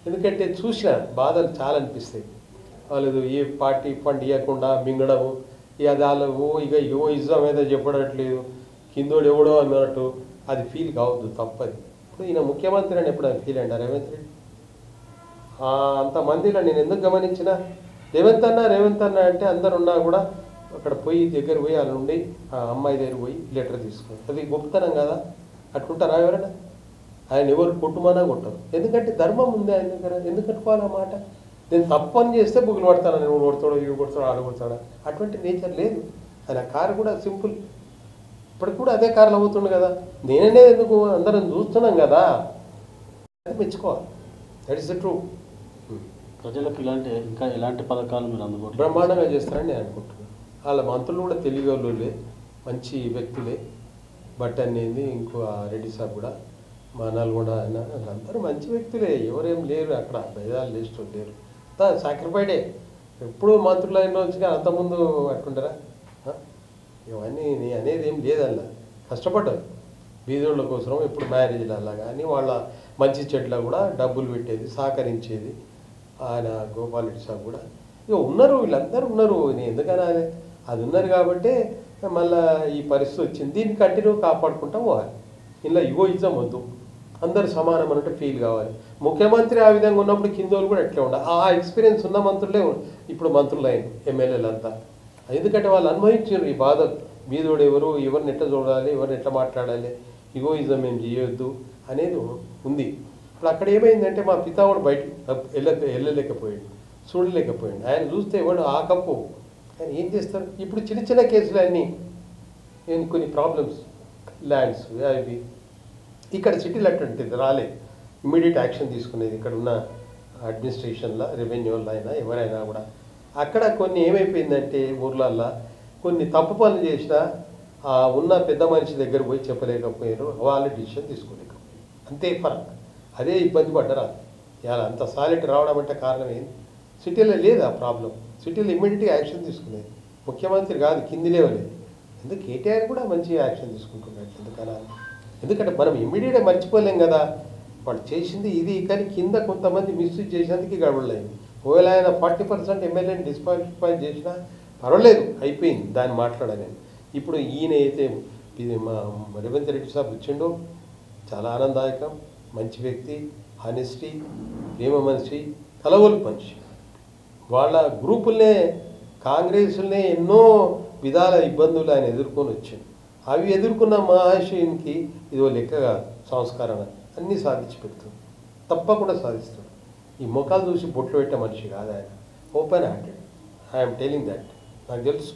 ఎందుకంటే చూసిన బాధలు చాలా అనిపిస్తాయి. వాళ్ళు ఏ పార్టీ ఫండ్ ఇవ్వకుండా మింగడము, ఇక వాళ్ళు ఇక ఇజం ఏదో చెప్పడట్లేదు, కిందోడు ఎవడో అన్నట్టు అది ఫీల్ కావద్దు, తప్పది. ఇప్పుడు ఈయన ముఖ్యమంత్రి అని ఎప్పుడైనా ఫీల్ అండి రేవంత్ రెడ్డి? అంతమందిలో నేను ఎందుకు గమనించిన, రేవంత్ అన్న అంటే అందరు ఉన్నా కూడా అక్కడ పోయి దగ్గర పోయి వాళ్ళ నుండి ఆ అమ్మాయి దగ్గర పోయి లెటర్ తీసుకో, అది గొప్పతనం కదా. అట్లుంటారా ఎవరైనా? ఆయన ఎవరు కొట్టుమన్నా కొట్టరు. ఎందుకంటే ధర్మం ఉంది ఆయన దగ్గర, ఎందుకు కట్టుకోవాలి ఆ మాట? నేను తప్పని చేస్తే బుగులు పడతాను, నేను కొడతాడు, ఇవి కొడతాడు, ఆడు కొడతాడు, అటువంటి నేచర్ లేదు ఆయన. కారు కూడా సింపుల్, ఇప్పటికి కూడా అదే కార్లు అవుతుండు కదా. నేనే ఎందుకు, అందరం చూస్తున్నాం కదా, అది మెచ్చుకోవాలి. That is the true. ప్రజలకు ఇంకా ఎలాంటి పథకాలు మీరు అందుబాటులో బ్రహ్మాండంగా చేస్తారని నేను అనుకుంటున్నాను. వాళ్ళ మంత్రులు కూడా తెలివిగలే, మంచి వ్యక్తులే. బట్ అనేది ఇంకో రెడ్డి సాబ్ కూడా, మా నల్గొండ ఆయన, వాళ్ళందరూ మంచి వ్యక్తులే. ఎవరేం లేరు అక్కడ, భేదాలు లేస్తూ లేరు. సాక్రిఫైడే. ఎప్పుడూ మంత్రులు అయిన రోజుగా అంతకుముందు అట్టుంటారా? ఇవన్నీ అనేది ఏం లేదల్లా. కష్టపడ్డారు బీదోళ్ళ కోసం. ఎప్పుడు మ్యారేజ్లల్లా కానీ వాళ్ళ మంచి చెట్ల కూడా డబ్బులు పెట్టేది, సహకరించేది ఆయన గోపాల్ రెడ్డి సాబ్ కూడా. ఇక ఉన్నారు, వీళ్ళందరూ ఉన్నారు. నేను ఎందుకన్నా అది ఉన్నారు కాబట్టే మళ్ళీ ఈ పరిస్థితి వచ్చింది. దీన్ని కంటిన్యూ కాపాడుకుంటా పోవాలి. ఇలా ఇగోయిజం వద్దు, అందరు సమానం అన్నట్టు ఫీల్ కావాలి. ముఖ్యమంత్రి ఆ విధంగా ఉన్నప్పుడు కిందోళ్ళు కూడా ఎట్లా ఉండాలి. ఆ ఎక్స్పీరియన్స్ ఉన్న మంత్రులే ఇప్పుడు మంత్రులు అయిన ఎమ్మెల్యేలు అంతా. ఎందుకంటే వాళ్ళు అనుభవించారు ఈ బాధ. బీదోడు ఎవరు, ఎవరిని ఎట్లా చూడాలి, ఎవరిని ఎట్లా మాట్లాడాలి, ఇగోయిజం ఏం చేయొద్దు అనేది ఉంది. ఇప్పుడు అక్కడ ఏమైందంటే మా పితావుడు బయట వెళ్ళలేకపోయాడు, చూడలేకపోయాడు. ఆయన చూస్తే ఎవడు ఆ కప్పు. ఆయన ఏం చేస్తారు? ఇప్పుడు చిన్న చిన్న కేసులు అన్నీ కొన్ని ప్రాబ్లమ్స్, ల్యాండ్స్ అవి ఇక్కడ సిటీలు అటువంటిది రాలేదు. ఇమ్మీడియట్ యాక్షన్ తీసుకునేది ఇక్కడ ఉన్న అడ్మినిస్ట్రేషన్లో, రెవెన్యూలో అయినా ఎవరైనా కూడా. అక్కడ కొన్ని ఏమైపోయిందంటే ఊర్లల్లో కొన్ని తప్పు పనులు చేసినా ఉన్న పెద్ద మనిషి దగ్గర పోయి చెప్పలేకపోయారు, వాళ్ళు డిసిషన్ తీసుకోలేకపోయారు. అంతే ఫరక్. అదే ఇబ్బంది పడ్డరా. ఇలా అంత సాలిడ్ రావడం అంటే కారణం ఏంది? సిటీలో లేదు ఆ ప్రాబ్లం. సిటీలో ఇమ్మీడియట్గా యాక్షన్ తీసుకునేది ముఖ్యమంత్రి కాదు, కింది లేవలేదు. ఎందుకు కేటీఆర్ కూడా మంచి యాక్షన్ తీసుకుంటున్నాడు. ఎందుకన్నా? ఎందుకంటే మనం ఇమ్మీడియట్గా మర్చిపోలేం కదా వాళ్ళు చేసింది ఇది. కానీ కింద కొంతమంది మిస్యూజ్ చేసినందుకు గడవలేదు. ఒకవేళ ఆయన 40% ఎమ్మెల్యేని డిస్క్వాలిఫై చేసినా పర్వాలేదు, అయిపోయింది, దాన్ని మాట్లాడలేను. ఇప్పుడు ఈయన అయితే మా రేవంత్ రెడ్డి సాబ్ వచ్చిండో చాలా ఆనందదాయకం. మంచి వ్యక్తి, హానెస్టీ, ప్రేమ మనిషి, కలవలు మనిషి. వాళ్ళ గ్రూపులనే, కాంగ్రెస్లనే ఎన్నో విధాల ఇబ్బందులు ఆయన ఎదుర్కొని వచ్చాడు. అవి ఎదుర్కొన్న మహాశయునికి ఇదో లెక్క కాదు. సంస్కరణ అన్నీ సాధించి పెడుతుంది, తప్పకుండా సాధిస్తాడు. ఈ ముఖాలు చూసి బొట్లు పెట్టే మనిషి కాదు ఆయన. Open hearted. I'm telling that. నాకు తెలుసు.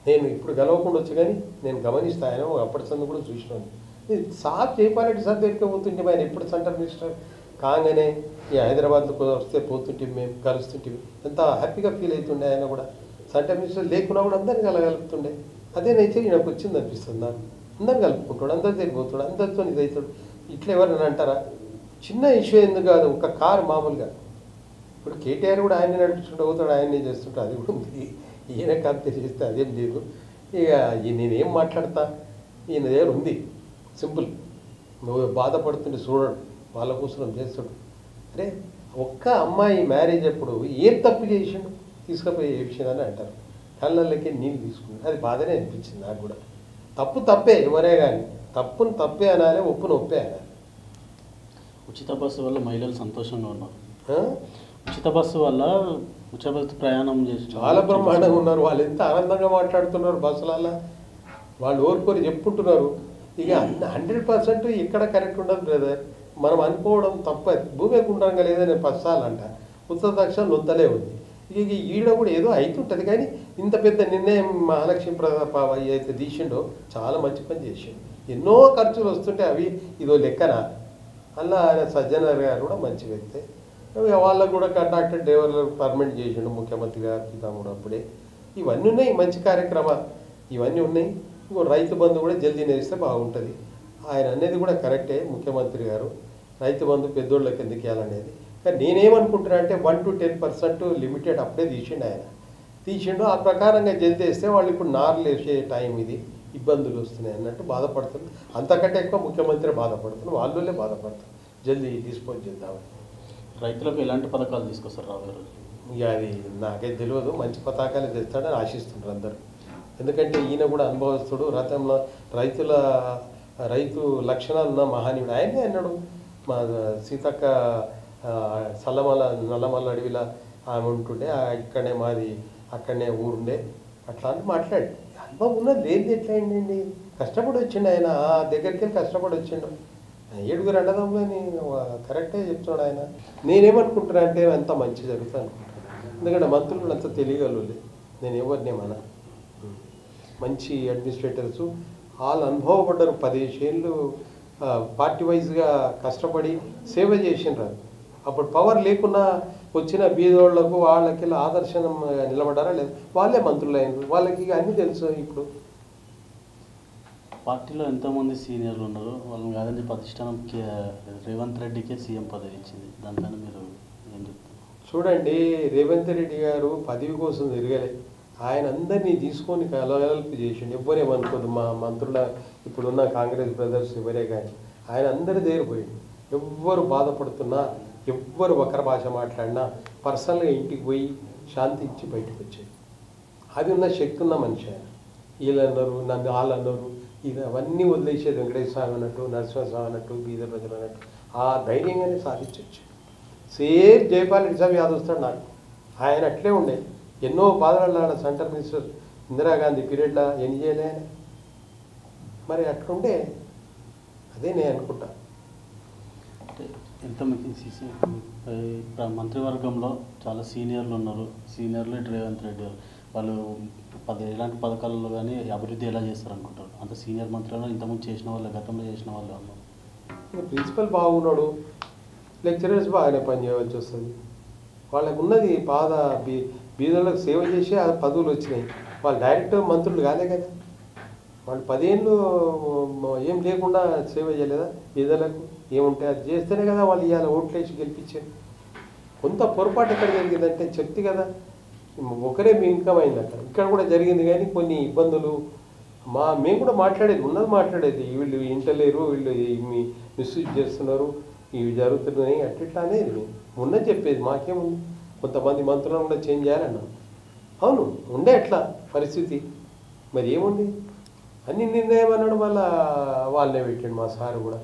నేను ఇప్పుడు గెలవకుండా వచ్చి కానీ నేను గమనిస్తా. ఆయన అప్పటి సందు కూడా చూసినాను. సాబ్ జైపాలరెడ్డి సార్ దగ్గరికి పోతుంటే ఆయన ఎప్పుడు సెంటర్ మినిస్టర్ కాగానే ఈ హైదరాబాద్లో వస్తే పోతుంటే మేము కలుస్తుంటే ఎంత హ్యాపీగా ఫీల్ అవుతుండే. ఆయన కూడా సెంటర్ మినిస్టర్ లేకున్నా కూడా అందరినీ కలగలుపుతుండే. అదే నేచర్ నాకు వచ్చింది అనిపిస్తుంది. నాకు అందరిని కలుపుకుంటాడు, అందరి దగ్గర పోతాడు, అందరితో ఇది అవుతాడు. ఇట్లా ఎవరైనా అంటారా? చిన్న ఇష్యూ ఎందుకు కాదు, ఒక కారు మామూలుగా. ఇప్పుడు కేటీఆర్ కూడా ఆయన్ని నడిపించుకుంటూ పోతాడు, ఆయన్నే చేస్తుంటాడు. అది కూడా ఉంది. ఈయన కంపెనీ చేస్తే అదేం లేదు. ఇక నేనేం మాట్లాడతా, ఈయన దగ్గర ఉంది. సింపుల్. నువ్వు బాధపడుతుంటే చూడడు, వాళ్ళ కోసం చేస్తాడు. అరే ఒక్క అమ్మాయి మ్యారేజ్ అప్పుడు ఏం తప్పు చేసిండు తీసుకుపోయి ఏ విషయం అని అంటారు. కళ్ళకి నీళ్ళు తీసుకుని అది బాధనే అనిపించింది నాకు కూడా. తప్పు తప్పే, ఎవరే కానీ తప్పును తప్పే అనాలి, ఒప్పును ఒప్పే అనాలి. ఉచిత బస్సు వల్ల మహిళలు సంతోషంగా ఉన్నారు. ఉచిత బస్సు వల్ల ఉచిత బస్సు ప్రయాణం చేసి చాలా బ్రహ్మాండంగా ఉన్నారు. వాళ్ళు ఎంత ఆనందంగా మాట్లాడుతున్నారు బస్సులలో. వాళ్ళు ఓరుకొని చెప్పుకుంటున్నారు. ఇక 100% ఇక్కడ కరెక్ట్ ఉండదు బ్రదర్. మనం అనుకోవడం తప్ప. భూమి గుండ్రంగా లేదని పస్సాలంట, ఉత్తర దక్షిణ లొంతలే ఉంది. ఇక ఈడ కూడా ఏదో అవుతుంటుంది. కానీ ఇంత పెద్ద నిర్ణయం మహాలక్ష్మి అయితే తీసిండో చాలా మంచి పని చేసిండు. ఎన్నో ఖర్చులు వస్తుంటే అవి ఇదో లెక్కన. అలా ఆయన సజ్జనర్ గారు కూడా మంచి వ్యక్తే. వాళ్ళకు కూడా కండక్టర్ డ్రైవర్లు పర్మనెంట్ చేసిండు ముఖ్యమంత్రి గారు పితాముడు అప్పుడే. ఇవన్నీ ఉన్నాయి, మంచి కార్యక్రమాలు ఇవన్నీ ఉన్నాయి. ఇంకో రైతు బంధు కూడా జల్దీ నేస్తే బాగుంటుంది. ఆయన అనేది కూడా కరెక్టే ముఖ్యమంత్రి గారు. రైతు బంధు పెద్దోళ్ళకి ఎందుకు ఇవ్వాలనేది. కానీ నేనేమనుకుంటున్నా అంటే 1 to 10% లిమిటెడ్ అప్పుడే తీసిండు ఆయన. తీసిండు ఆ ప్రకారంగా జల్దీ వేస్తే వాళ్ళు ఇప్పుడు నార్లు వేసే టైం ఇది, ఇబ్బందులు వస్తున్నాయి అన్నట్టు బాధపడుతుంది. అంతకంటే ఎక్కువ ముఖ్యమంత్రి బాధపడుతున్నారు, వాళ్ళే బాధపడుతున్నారు. జల్దీ డిస్పోజ్ చేద్దామని. రైతులకు ఎలాంటి పథకాలు తీసుకొస్తారు రాబోయే రోజు? ఇక అది నాకైతే తెలియదు. మంచి పతాకాలు తెస్తాడని ఆశిస్తున్నారు అందరూ. ఎందుకంటే ఈయన కూడా అనుభవస్తుడు. రతంలో రైతు లక్షణాలు ఉన్న మహానీయుడు. ఆయనే అన్నాడు, మా సీతక్క నల్లమల్ల అడవిలో ఆమె ఉంటుండే, ఇక్కడనే మాది అక్కడనే ఊరుండే, అట్లా అని మాట్లాడి అనుభవం ఉన్నది. లేనిది ఎట్లా అయిందండి? కష్టపడి వచ్చిండు ఆయన. ఆ దగ్గరికి వెళ్ళి కష్టపడి వచ్చిండు. 7 అన్నదమ్ములని కరెక్టే చెప్తున్నాడు ఆయన. నేనేమనుకుంటున్నా అంటే అంత మంచి జరుగుతుంది అనుకుంటున్నాను. ఎందుకంటే మంత్రులు అంత తెలియగలలే. నేను ఎవరినేమన్నా మంచి అడ్మినిస్ట్రేటర్సు వాళ్ళు అనుభవపడ్డారు. 10 ఏళ్ళు పార్టీ వైజ్గా కష్టపడి సేవ చేసిండ్రు. అప్పుడు పవర్ లేకున్నా వచ్చిన బీదోళ్లకు వాళ్ళకి ఆదర్శం నిలబడ్డారా లేదు, వాళ్ళే మంత్రులు అయినారు, వాళ్ళకి అన్నీ తెలుసు. ఇప్పుడు పార్టీలో ఎంతోమంది సీనియర్లు ఉన్నారు, వాళ్ళని కాదని ప్రతిష్టానం రేవంత్ రెడ్డికే సీఎం పదవి ఇచ్చింది. దానిపైన మీరు ఏం చెప్తారు? చూడండి, రేవంత్ రెడ్డి గారు పదవి కోసం తిరగలే, ఆయన అందరినీ తీసుకొని కలగలుపు చేసిండు. ఎవ్వరేమనుకోదు, మా మంత్రుల ఇప్పుడున్న కాంగ్రెస్ బ్రదర్స్ ఎవరే కానీ ఆయన అందరి దగ్గర పోయిండు. ఎవ్వరు బాధపడుతున్నా, ఎవ్వరు ఒకరి భాష మాట్లాడినా పర్సనల్గా ఇంటికి పోయి శాంతి ఇచ్చి బయటకు వచ్చేది. అది ఉన్న శక్తి ఉన్న మనిషి ఆయన. వీళ్ళు అన్నారు, నన్ను వాళ్ళు అన్నారు, ఇది అవన్నీ వదిలేసేది. వెంకటేశ్వర స్వామి అన్నట్టు, నరసింహస్వామి అన్నట్టు, బీద ప్రజలు అన్నట్టు ఆ ధైర్యంగానే సాధించవచ్చు. సేమ్ జయపాల్ రెడ్డి సాబ్ యాదవ్ వస్తాడు నాకు, ఆయన అట్లే ఉండే. ఎన్నో బాధలు సెంటర్ మినిస్టర్ ఇందిరాగాంధీ పీరియడ్లో ఏం చేయలే ఆయన. మరి అట్లుండే, అదే నేను అనుకుంటా. అంటే మంత్రివర్గంలో చాలా సీనియర్లు ఉన్నారు. సీనియర్లు రేవంత్ రెడ్డి వాళ్ళు ఎలాంటి పథకాలలో కానీ అభివృద్ధి ఎలా చేస్తారు అనుకుంటారు? అంత సీనియర్ మంత్రులను ఇంతకుముందు చేసిన వాళ్ళు, గతంలో చేసిన వాళ్ళు ఉన్నారు. ప్రిన్సిపల్ బాగున్నాడు, లెక్చరర్స్ బాగానే పనిచేయవలసి వస్తుంది. వాళ్ళకు ఉన్నది బీదలకు సేవ చేసి ఆ పదవులు వచ్చినాయి. వాళ్ళు డైరెక్ట్ మంత్రులు కాలే కదా, వాళ్ళు 10 ఏళ్ళు ఏం లేకుండా సేవ చేయలేదా? బీదలకు ఏముంటే అది చేస్తేనే కదా వాళ్ళు ఇవాళ ఓట్లేసి గెలిపించారు. కొంత పొరపాటు ఎక్కడ జరిగిందంటే చెప్తే కదా, ఒకరే మీ ఇన్కమ్ అయింది అక్కడ, ఇక్కడ కూడా జరిగింది. కానీ కొన్ని ఇబ్బందులు మేము కూడా మాట్లాడేది ఉన్నది మాట్లాడేది, వీళ్ళు ఇంటలేరు, వీళ్ళు మిస్యూజ్ చేస్తున్నారు, ఇవి జరుగుతున్నాయి అట్లా అనేది మేము ఉన్నది చెప్పేది. మాకేముంది, కొంతమంది మంత్రులను కూడా చేంజ్ చేయాలన్నాం. అవును ఉండే అట్లా పరిస్థితి, మరి ఏముంది, అన్ని నిర్ణయం అన్నాడు. మళ్ళా వాళ్ళనే పెట్టాడు మా సారు కూడా.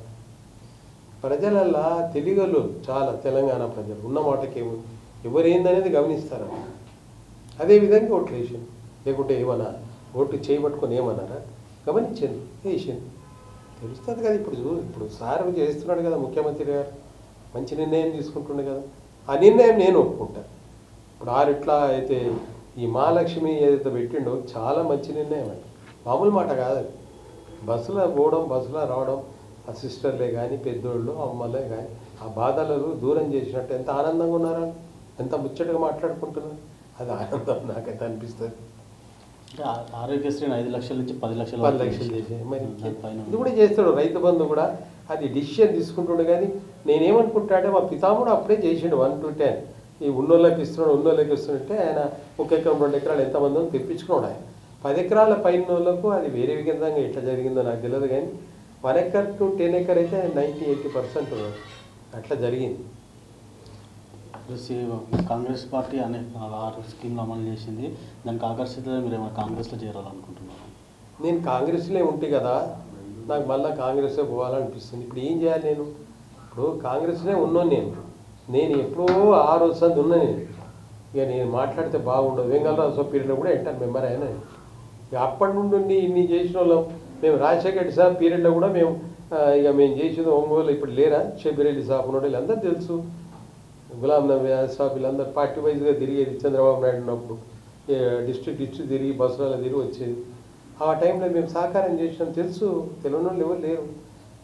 ప్రజలల్లా తెలుగులో చాలా తెలంగాణ ప్రజలు ఉన్న మాటకేముంది, ఎవరేందనేది గమనిస్తారా. అదేవిధంగా ఓట్లు వేసాను, లేకుంటే ఏమన్నా ఓట్లు చేయబట్టుకొని ఏమన్నారా, గమనించాను, వేసాను, తెలుస్తుంది కదా. ఇప్పుడు సార్ చేస్తున్నాడు కదా ముఖ్యమంత్రి గారు, మంచి నిర్ణయం తీసుకుంటుండే కదా, ఆ నిర్ణయం నేను ఒప్పుకుంటాను. ఇప్పుడు ఎట్లా అయితే ఈ మహాలక్ష్మి ఏదైతే పెట్టిండో చాలా మంచి నిర్ణయం అండి, మామూలు మాట కాదు. బస్సులో పోవడం, బస్సులో రావడం, ఆ సిస్టర్లే కానీ పెద్దోళ్ళు అమ్మలే కానీ ఆ బాధలను దూరం చేసినట్టు ఎంత ఆనందంగా ఉన్నారా, ఎంత ముచ్చటగా మాట్లాడుకుంటున్నారు. అది ఆనందం నాకైతే అనిపిస్తుంది. ఆరోగ్యశ్రీ 5 లక్షల నుంచి 10 లక్షలు చేసే మరి ఇది కూడా చేస్తాడు. రైతు బంధు కూడా అది డిసిషన్ తీసుకుంటుండే. కానీ నేనేమనుకుంటా అంటే మా పితాముడు అప్పుడే చేసిండు 1 to 10 ఈ ఉన్నోళ్ళకి ఇస్తున్నాడు, ఉన్నోళ్ళకి ఇస్తుంటే ఆయన 1 ఎకరం 2 ఎకరాలు ఎంతమంది తెప్పించుకున్నాడు. ఆయన 10 ఎకరాల పైన వాళ్ళకు అది వేరే విధంగా ఎట్లా జరిగిందో నాకు తెలియదు. కానీ 1 acre to 10 acre అయితే 90-80% అట్లా జరిగింది. కాంగ్రెస్ పార్టీ అనేక 6 స్కీమ్లు అమలు చేసింది. దానికి ఆకర్షితులై మీరు ఏమైనా కాంగ్రెస్లో చేరాలనుకుంటున్నారు? నేను కాంగ్రెస్లో ఉంటే కదా నాకు మళ్ళీ కాంగ్రెస్లో పోవాలనిపిస్తుంది. ఇప్పుడు ఏం చేయాలి? ఇప్పుడు కాంగ్రెస్లో ఉన్నాను. నేను ఎప్పుడో 6 వస్తుంది ఉన్నా. ఇక నేను మాట్లాడితే బాగుండదు. వెంగళరావు పీరియడ్లో కూడా ఎంటర్ మెంబర్ అయినా. ఇక అప్పటి నుండి ఇన్ని చేసిన వాళ్ళం మేము. రాజశేఖర రెడ్డి సాబ్ పీరియడ్లో కూడా మేము చేసేది ఒంగోలు ఇప్పుడు లేరా, షబీరెడ్డి సాబ్ ఉన్నాడు, వీళ్ళందరూ తెలుసు. గులాం నబీ సాబ్ వీళ్ళందరూ పార్టీ వైజ్గా తిరిగేది. చంద్రబాబు నాయుడు ఉన్నప్పుడు డిస్ట్రిక్ట్ తిరిగి బస్సులలో తిరిగి వచ్చేది. ఆ టైంలో మేము సహకారం చేసినాం, తెలుసు. తెలియని వాళ్ళు ఎవరు లేరు.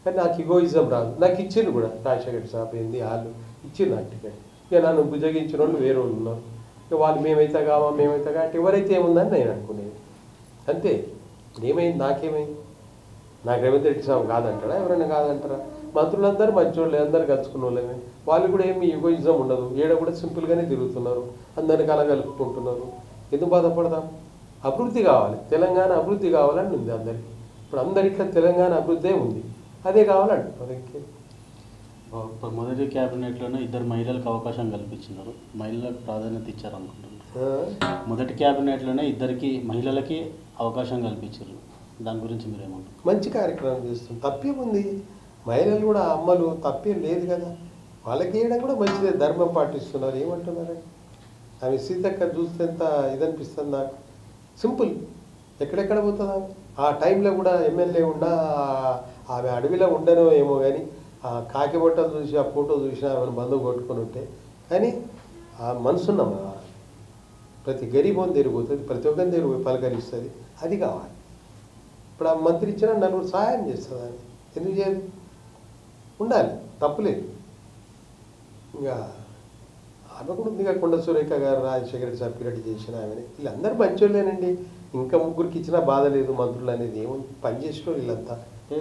కానీ నాకు ఇగోయిజం రాదు. నాకు ఇచ్చిండు కూడా రాజశేఖర సాబ్ ఏంది వాళ్ళు ఇచ్చింది నాకు టికెట్. ఇక నన్ను బుజ్జగించిన వాళ్ళు వేరే వాళ్ళు ఉన్నారు. ఇక వాళ్ళు మేమైతే అంటే ఎవరైతే ఏముందని నేను అనుకునేది అంతే. ఏమైంది? నాకేమైంది? నాకు రేవంత్ రెడ్డి సాబ్ కాదంటారా? ఎవరైనా కాదంటారా? మంత్రులందరూ మంచోళ్ళే, అందరు కలుసుకున్న వాళ్ళమే. వాళ్ళు కూడా ఏమి ఈగోయిజం ఉండదు. ఏడ కూడా సింపుల్గానే తిరుగుతున్నారు, అందరిని కలగలుపుకుంటున్నారు. ఎందుకు బాధపడదాం? అభివృద్ధి కావాలి, తెలంగాణ అభివృద్ధి కావాలని ఉంది అందరికీ. ఇప్పుడు అందరిట్లో తెలంగాణ అభివృద్ధే ఉంది, అదే కావాలండి. మొదటి క్యాబినెట్లోనే 2 మహిళలకు అవకాశం కల్పించినారు, మహిళలకు ప్రాధాన్యత ఇచ్చారు అనుకుంటున్నారు. మొదటి క్యాబినెట్లోనే 2 మహిళలకి అవకాశం కల్పించారు, దాని గురించి మీరు ఏమంటారు? మంచి కార్యక్రమం చేస్తుంది, తప్పేముంది? మహిళలు కూడా అమ్మలు, తప్పేం లేదు కదా. వాళ్ళకి వేయడం కూడా మంచిదే, ధర్మం పాటిస్తున్నారు. ఏమంటున్నారు? ఆమె సీతక్క చూస్తే ఎంత ఇదనిపిస్తుంది నాకు. సింపుల్, ఎక్కడెక్కడ పోతుందా? ఆ టైంలో కూడా ఎమ్మెల్యే ఉండా ఆమె అడవిలో ఉండనో ఏమో. కానీ ఆ కాకి బొట్టలు చూసి, ఆ ఫోటో చూసి ఆమెను బంధువు కొట్టుకొని ఉంటే, కానీ ఆ మనసున్నాం. ప్రతి గరీబోని తిరిగిపోతుంది, ప్రతి ఒక్కరిని తిరిగి పలకరిస్తుంది. అది కావాలి. ఇప్పుడు ఆ మంత్రి ఇచ్చినా నలుగురు సహాయం చేస్తుంది. అది ఎందుకు చేయదు? ఉండాలి, తప్పులేదు. ఇంకా ఆమె కూడా ఉందిగా కొండ సురేఖ గారు, రాజశేఖర రెడ్డి సర్క్యులేట్ చేసిన ఆమెని. వీళ్ళందరూ మంచోళ్ళేనండి. ఇంకా ముగ్గురికి ఇచ్చినా బాధ లేదు మంత్రులు అనేది. ఏముంది, పని చేసిన వీళ్ళంతా. అంటే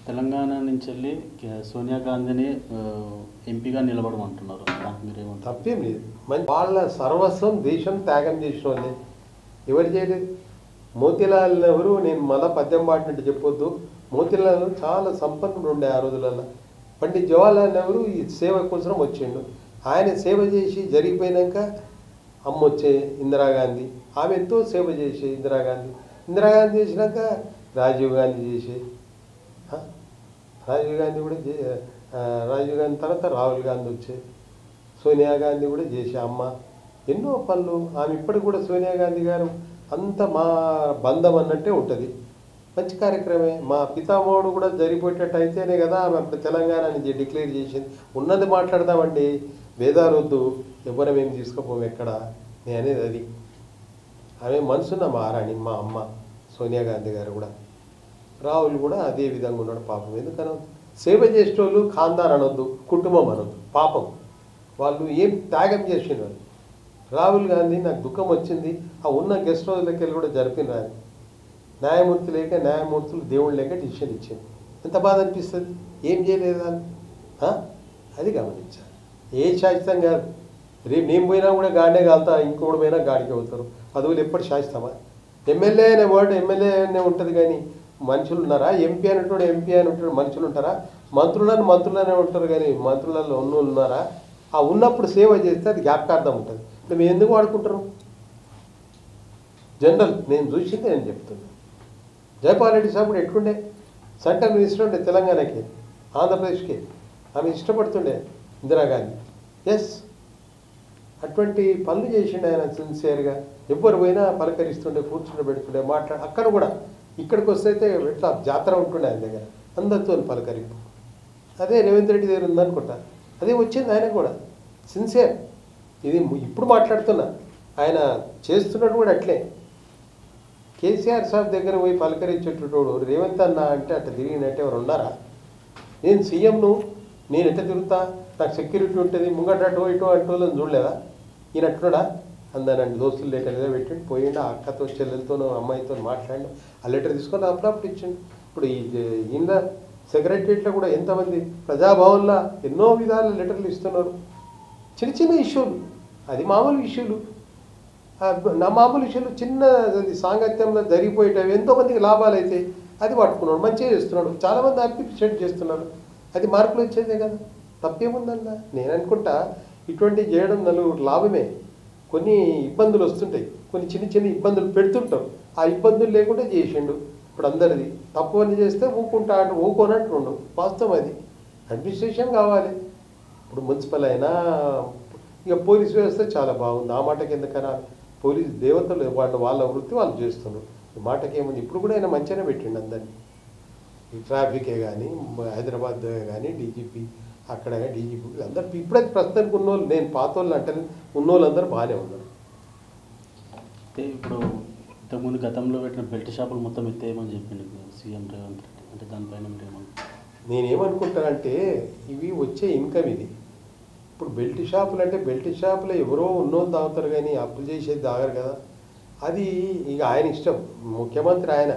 తెలంగాణ నుంచి వెళ్ళి సోనియా గాంధీని ఎంపీగా నిలబడమంటున్నారు, దానికి మీరేమంటారు? తప్పేం లేదు. వాళ్ళ సర్వస్వం దేశం త్యాగం చేసిన వాళ్ళే. ఎవరు చేయలేదు? మోతీలాల్ నెహ్రూ, నేను మళ్ళా పద్యం పాడినట్టు చెప్పొద్దు, మోతీలాల్ నెహ్రూ చాలా సంపన్నుడు ఉండే ఆ రోజులలో. పండిత్ జవహర్లాల్ నెహ్రూ ఈ సేవ కోసం వచ్చిండు. ఆయన సేవ చేసి జరిగిపోయినాక అమ్మ వచ్చే ఇందిరాగాంధీ, ఆమె ఎంతో సేవ చేసే ఇందిరాగాంధీ చేసినాక రాజీవ్ గాంధీ చేసే, రాజీవ్ గాంధీ కూడా రాజీవ్ గాంధీ తర్వాత రాహుల్ గాంధీ వచ్చే, సోనియా గాంధీ కూడా చేసే అమ్మ ఎన్నో పనులు. ఆమె ఇప్పటికి కూడా సోనియా గాంధీ గారు అంత మా బంధం అన్నట్టే ఉంటుంది. మంచి కార్యక్రమే. మా పితామహుడు కూడా జరిపోయేటట్టు అయితేనే కదా ఆమె అప్పుడు తెలంగాణని డిక్లేర్ చేసింది. ఉన్నది మాట్లాడదామండి, వేదాలు వద్దు, ఎవరమేమి తీసుకుపోము ఎక్కడ. నేను అనేది అది. ఆమె మనసున్న మహారాణి మా అమ్మ సోనియా గాంధీ గారు కూడా. రాహుల్ కూడా అదే విధంగా ఉన్నాడు పాపం. ఎందుకనొద్దు? సేవ చేసేటోళ్ళు ఖాందాన్ అనొద్దు, కుటుంబం అనొద్దు. పాపం వాళ్ళు ఏం త్యాగం చేసినారు. రాహుల్ గాంధీ నాకు దుఃఖం వచ్చింది, ఆ ఉన్న గెస్ట్ హౌస్లకి వెళ్ళి కూడా జరిపినారు. న్యాయమూర్తి లేక, న్యాయమూర్తులు దేవుడు లేక డిసిషన్ ఇచ్చింది. ఎంత బాధ అనిపిస్తుంది. ఏం చేయలేదా అది గమనించాలి. ఏ శాశ్వతం కాదు. రేపు నేను పోయినా కూడా గాడినే కాలుతా, ఇంకోటి పోయినా గాడికి అవుతారు. పదవులు ఎప్పుడు శాశ్వతమా? ఎమ్మెల్యే అనే వర్డ్ ఎమ్మెల్యే అనే ఉంటుంది కానీ మనుషులు ఉన్నారా? ఎంపీ అనేటోడు ఎంపీ అనేటోడు మనుషులు ఉంటారా? మంత్రులనే ఉంటారు కానీ మంత్రులలో ఉన్నారా? ఆ ఉన్నప్పుడు సేవ చేస్తే అది జ్ఞాపకార్థం ఉంటుంది. మేము ఎందుకు వాడుకుంటారు? జనరల్ నేను చూసింది నేను చెప్తున్నాను. జయపాల్ రెడ్డి సాబ్ ఎట్లుండే? సెంట్రల్ మినిస్టర్ ఉండే తెలంగాణకి, ఆంధ్రప్రదేశ్కి. ఆమె ఇష్టపడుతుండే ఇందిరాగాంధీ. ఎస్, అటువంటి పనులు చేసిండే ఆయన సిన్సియర్గా. ఎవ్వరు పోయినా పలకరిస్తుండే, కూర్చుండే, పెడుతుండే, అక్కడ కూడా. ఇక్కడికి వస్తే ఎట్లా జాతర ఉంటుండే ఆయన దగ్గర, అందరితో పలకరింపు. అదే రేవంత్ రెడ్డి దగ్గర ఉందనుకుంటా, అదే వచ్చింది ఆయన కూడా. సిన్సియర్. ఇది ఇప్పుడు మాట్లాడుతున్నా, ఆయన చేస్తున్నట్టు కూడా అట్లే. కేసీఆర్ సాబ్ దగ్గర పోయి పలకరించేటోడు రేవంత్ అన్న అంటే అట్లా తిరిగినట్టు ఎవరు ఉన్నారా? నేను సీఎంను, నేను ఎట్లా తిరుగుతా, నాకు సెక్యూరిటీ ఉంటుంది, ముంగట అటో ఇటో అంటోళ్ళని చూడలేదా? ఈయన అట్టున్నాడా? అందరండి దోస్తులు లెటర్ ఏదో పెట్టిండు, పోయిండు, ఆ అక్కతో చెల్లెలతోనో అమ్మాయితో మాట్లాడి ఆ లెటర్ తీసుకొని అప్పుడప్పుడు ఇచ్చిండు. ఇప్పుడు ఈయన సెక్రటరియట్లో కూడా ఎంతమంది ప్రజాభవన్లో ఎన్నో విధాల లెటర్లు ఇస్తున్నారు. చిన్న చిన్న ఇష్యూలు, అది మామూలు ఇష్యూలు. నా మామూలు విషయాలు చిన్న సాంగత్యంలో జరిగిపోయేటవి ఎంతోమందికి లాభాలు అయితే అది పట్టుకున్నాడు, మంచిగా చేస్తున్నాడు, చాలామంది అప్రిషియేట్ చేస్తున్నారు. అది మార్పులు వచ్చేదే కదా, తప్పేముందన్నా. నేను అనుకుంటా ఇటువంటి చేయడం నలుగురు లాభమే. కొన్ని ఇబ్బందులు వస్తుంటాయి, కొన్ని చిన్న చిన్న ఇబ్బందులు పెడుతుంటారు. ఆ ఇబ్బందులు లేకుండా చేసిండు. ఇప్పుడు అందరిది తప్పు అని చేస్తే ఊకుంటాడు, ఊకోనట్టు ఉండు. వాస్తవం అది. అడ్మినిస్ట్రేషన్ కావాలి. ఇప్పుడు మున్సిపల్ అయినా ఇక పోలీస్ వ్యవస్థ చాలా బాగుంది. ఆ మాటకి ఎందుకన్నా, పోలీస్ దేవతలు వాళ్ళ వృత్తి వాళ్ళు చేస్తున్నారు. ఈ మాటకి ఏముంది. ఇప్పుడు కూడా ఆయన మంచిగానే పెట్టిండు అందరినీ. ఈ ట్రాఫికే కానీ, హైదరాబాద్ కానీ, డీజీపీ అక్కడ డీజీపీ అందరు ఇప్పుడైతే ప్రస్తుతానికి ఉన్నోళ్ళు, నేను పాత వాళ్ళు అంటే ఉన్నోళ్ళు అందరూ బాగానే ఉన్నారు. అంటే ఇప్పుడు ఇంతకుముందు గతంలో పెట్టిన బెల్ట్ షాపులు మొత్తం ఎత్తేయమని చెప్పింది సీఎం రేవంత్ రెడ్డి. అంటే దానిపైన మీరేమన్నా? నేనేమనుకుంటానంటే ఇవి వచ్చే ఇన్కమ్ ఇది. ఇప్పుడు బెల్ట్ షాపులు అంటే బెల్ట్ షాపులో ఎవరో ఉన్నోళ్ళు తాగుతారు కానీ అప్పులు చేసేది తాగరు కదా. అది ఇక ఆయన ఇష్టం, ముఖ్యమంత్రి ఆయన.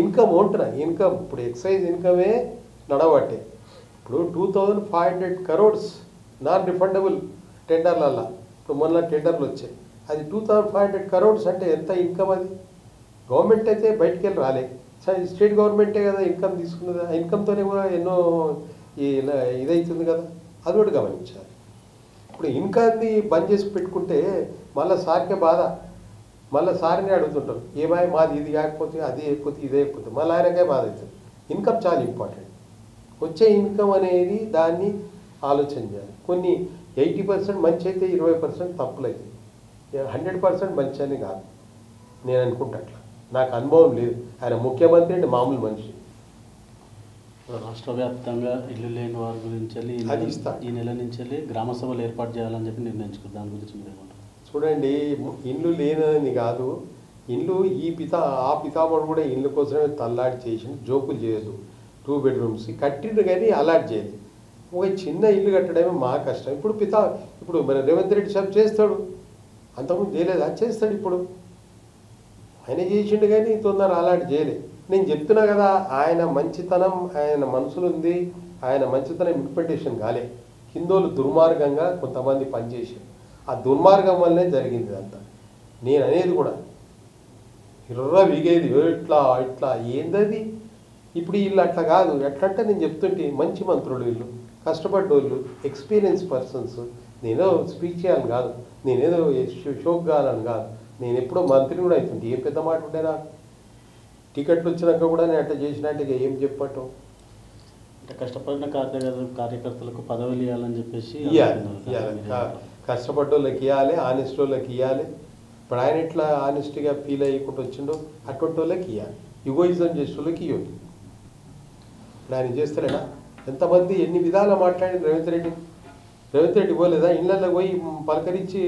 ఇన్కమ్ ఉంటున్నా ఇన్కమ్ ఇప్పుడు ఎక్సైజ్ ఇన్కమే నడవట్టే. ఇప్పుడు 2500 crores నాన్ రిఫండబుల్ టెండర్లల్లా. ఇప్పుడు మొన్న టెండర్లు వచ్చాయి, అది 2500 crores అంటే ఎంత ఇన్కమ్ అది? గవర్నమెంట్ అయితే బయటికి వెళ్ళి రాలే, స్టేట్ గవర్నమెంటే కదా ఇన్కమ్ తీసుకున్నది. ఆ ఇన్కమ్తోనే కూడా ఎన్నో ఇదవుతుంది కదా, అది కూడా గమనించాలి. ఇప్పుడు ఇన్కమ్ని బంద్ చేసి పెట్టుకుంటే మళ్ళీ సార్కే బాధ, మళ్ళీ సార్ని అడుగుతుంటారు, ఏమాయి మాది ఇది కాకపోతే అది అయిపోతే ఇది అయిపోతే, మళ్ళీ ఆయనకే బాధ అవుతుంది. ఇన్కమ్ చాలా ఇంపార్టెంట్. వచ్చే ఇన్కమ్ అనేది దాన్ని ఆలోచన చేయాలి. కొన్ని 80% మంచి అయితే 20% తప్పులు అవుతాయి. 100% మంచి అని కాదు నేను అనుకుంటా. అట్లా నాకు అనుభవం లేదు. ఆయన ముఖ్యమంత్రి అంటే మామూలు మనిషి. రాష్ట్ర వ్యాప్తంగా ఇల్లు లేని వారి గురించి ఈ నెల నుంచి గ్రామ సభలు ఏర్పాటు చేయాలని చెప్పి నిర్ణయించుకుంది. దాని గురించి మీరేమంటారు? చూడండి, ఇల్లు లేనని కాదు, ఇల్లు ఆ పితామహుడు కూడా ఇల్లు కోసమే తల్లాడి చేసి జోకులు చేయదు. 2 bedrooms కట్టిండ్రు కానీ అలాట్ చేయలేదు. ఒక చిన్న ఇల్లు కట్టడమే మా కష్టం. ఇప్పుడు మన రేవంత్ రెడ్డి సాబ్ చేస్తాడు, అంతకుముందు చేయలేదు, అది చేస్తాడు. ఇప్పుడు ఆయన చేసిండు కానీ తొందర అలాంటి చేయలే. నేను చెప్తున్నా కదా, ఆయన మంచితనం, ఆయన మనసులో ఉంది, ఆయన మంచితనం ఇంప్లిమెంటేషన్ కాలే. హిందువులు దుర్మార్గంగా కొంతమంది పనిచేసారు, ఆ దుర్మార్గం వల్లనే జరిగింది అంతా. నేను అనేది కూడా ఇర్ర విగేది ఇట్లా ఇట్లా ఏందది. ఇప్పుడు వీళ్ళు అట్లా కాదు. ఎట్లంటే నేను చెప్తుంటే మంచి మంత్రులు వీళ్ళు, కష్టపడ్డోళ్ళు, ఎక్స్పీరియన్స్ పర్సన్స్. నేనేదో స్పీచ్ చేయాలని కాదు, నేనేదో షోక్ కావాలని కాదు, నేను ఎప్పుడో మంత్రి కూడా అవుతుంది. ఏం పెద్ద మాట ఉంటే నాకు టికెట్లు వచ్చినాక కూడా నేను అట్లా చేసినట్టుగా ఏం చెప్పటం. అంటే కష్టపడిన కార్యకర్తలకు పదవులు ఇవ్వాలని చెప్పేసి ఇవ్వాలి, కష్టపడ్డోళ్ళకి ఇవ్వాలి, ఆనెస్ట్ వాళ్ళకి ఇవ్వాలి. ఇప్పుడు ఆయన ఎట్లా ఆనెస్ట్గా ఫీల్ అయ్యకుండా వచ్చిండో అటువంటి వాళ్ళకి ఇవ్వాలి, యుగోయిజం చేసే వాళ్ళకి ఇవ్వండి. ఇప్పుడు ఆయన చేస్తలేడా? ఎంతమంది ఎన్ని విధాలు మాట్లాడిన రేవంత్ రెడ్డి పోలేదా? ఇళ్ళల్లో పోయి పలకరించి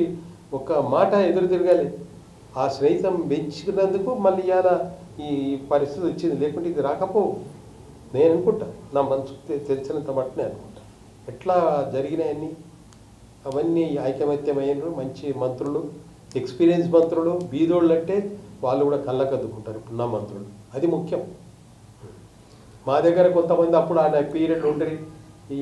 ఒక్క మాట ఎదురు తిరగాలి. ఆ స్నేహితం పెంచినందుకు మళ్ళీ ఇవాళ ఈ పరిస్థితి వచ్చింది, లేకుంటే ఇది రాకపోవు. నేను అనుకుంటా, నా మనసు తెలిసినంత మట్టునే అనుకుంటా. ఎట్లా జరిగినాయన్నీ అవన్నీ ఐకమత్యమైనరు, మంచి మంత్రులు, ఎక్స్పీరియన్స్ మంత్రులు. బీదోళ్ళు అంటే వాళ్ళు కూడా కళ్ళకద్దుకుంటారు ఇప్పుడు నా మంత్రులు, అది ముఖ్యం. మా దగ్గర కొంతమంది అప్పుడు ఆ పీరియడ్ ఉంటుంది,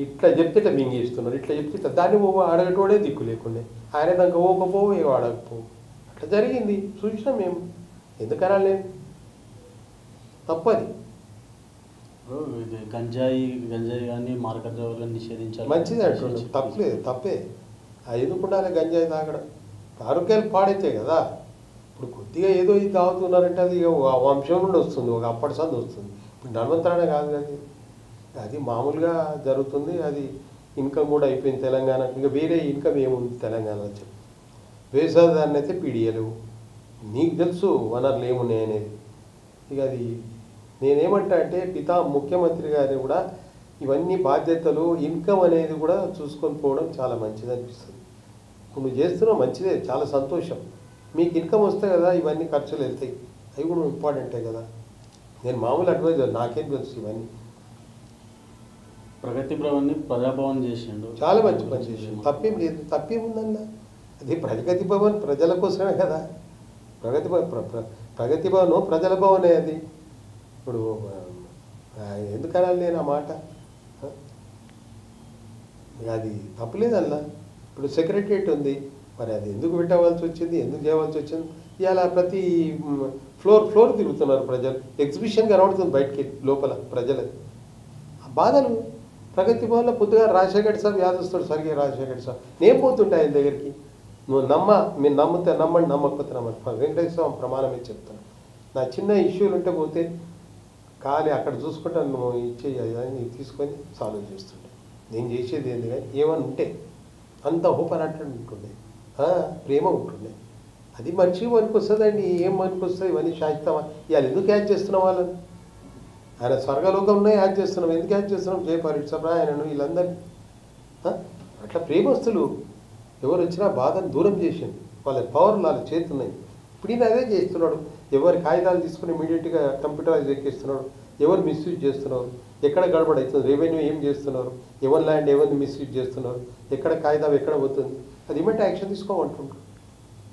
ఇట్లా చెప్తే ఇట్లా మింగేస్తున్నారు, ఇట్లా చెప్తే ఇట్లా, దాన్ని అడగటోడే దిక్కు లేకుండే. ఆయన దానికి ఓకపోవు, ఏ అడగకపోవు, అట్లా జరిగింది. చూసినాం మేము, ఎందుకనాలేదు, తప్పది. గంజాయి కానీ మార్కెట్ ద్రవ్యాలు నిషేధించాలి, మంచిది అంటుండే, తప్పలేదు, తప్పే. అది ఎందుకుండాలి గంజాయి తాగడం? ఆరోగ్యాలు పాడైతాయి కదా. ఇప్పుడు కొద్దిగా ఏదో ఇది తాగుతున్నారంటే అది వంశం నుండి వస్తుంది, ఒక అప్పటి సంది వస్తుంది. ఇప్పుడు ధన్వంతరానే కాదు కదా, అది మామూలుగా జరుగుతుంది. అది ఇన్కమ్ కూడా అయిపోయింది తెలంగాణకు. ఇంకా వేరే ఇన్కమ్ ఏముంది తెలంగాణలో చెప్పి? వ్యవసాయదాన్ని అయితే పీడియలు, నీకు తెలుసు వనరులు ఏమున్నాయి అనేది. ఇక అది నేనేమంటా అంటే ముఖ్యమంత్రి గారిని కూడా ఇవన్నీ బాధ్యతలు, ఇన్కమ్ అనేది కూడా చూసుకొని పోవడం చాలా మంచిది అనిపిస్తుంది. ఇప్పుడు నువ్వు చేస్తున్నావు మంచిదే, చాలా సంతోషం. మీకు ఇన్కమ్ వస్తే కదా ఇవన్నీ ఖర్చులు వెళ్తాయి, అవి కూడా ఇంపార్టెంటే కదా. నేను మామూలు అడ్వైజర్, నాకేం తెలుసు ఇవన్నీ. ప్రగతి భవన్ని ప్రజాభవన్ చేసిండు, చాలా మంచి పని చేసిండు, తప్పేం లేదు. తప్పేముందన్నా, అది ప్రగతి భవన్ ప్రజల కోసమే కదా. ప్రగతి భవన్ ప్రజల భవనే అది. ఇప్పుడు ఎందుకనాలి నేను ఆ మాట? అది తప్పలేదల్లా. ఇప్పుడు సెక్రటరియట్ ఉంది, మరి అది ఎందుకు పెట్టవలసి వచ్చింది, ఎందుకు చేయవలసి వచ్చింది? ఇలా ప్రతి ఫ్లోర్ తిరుగుతున్నారు ప్రజలు, ఎగ్జిబిషన్ కనబడుతుంది బయటికి లోపల ప్రజలు. బాధలు ప్రగతి భవన్లో పొద్దుగా రాజశేఖర్ సాబ్ యాదొస్తాడు, సరిగ్గా రాజశేఖర్ సాబ్. నేను పోతుంటే ఆయన దగ్గరికి, నువ్వు మీరు నమ్మితే నమ్మండి, నమ్మకపోతే నమ్మండి. వెంకటేశ్వర స్వామి ప్రమాణమే చెప్తాను. నా చిన్న ఇష్యూలు ఉంటే పోతే ఖాళీ అక్కడ చూసుకుంటా, నువ్వు ఇచ్చేయి తీసుకొని సాల్వ్ చేస్తుండే. నేను చేసేది ఏంది కానీ ఏమని ఉంటే అంత ఓపెన్ అట్లా ఉంటుండే, ప్రేమ ఉంటుండే. అది మంచిగా పనికొస్తుందండి. ఏం పనికొస్తుంది ఇవన్నీ శాశ్వతమా? ఇవాళ ఎందుకు యాడ్ చేస్తున్నాం వాళ్ళని? ఆయన స్వర్గలోకంలో యాడ్ చేస్తున్నాం, ఎందుకు యాడ్ చేస్తున్నాం? జయపారెడ్డి సభ ఆయనను వీళ్ళందరినీ అట్లా ప్రేమస్తులు ఎవరు వచ్చినా బాధను దూరం చేసింది. వాళ్ళ పవర్లు వాళ్ళ చేతున్నాయి. ఇప్పుడు ఈయన అదే చేస్తున్నాడు. ఎవరి కాగితాలు తీసుకుని ఇమీడియట్గా కంప్యూటరైజ్ ఎక్కిస్తున్నాడు. ఎవరు మిస్యూజ్ చేస్తున్నారు, ఎక్కడ గడబడవుతుంది, రెవెన్యూ ఏం చేస్తున్నారు, ఎవరి ల్యాండ్ ఎవరిని మిస్యూజ్ చేస్తున్నారు, ఎక్కడ కాగితం ఎక్కడ పోతుంది, అది ఇమీడియట్ యాక్షన్ తీసుకోమంటుంటారు.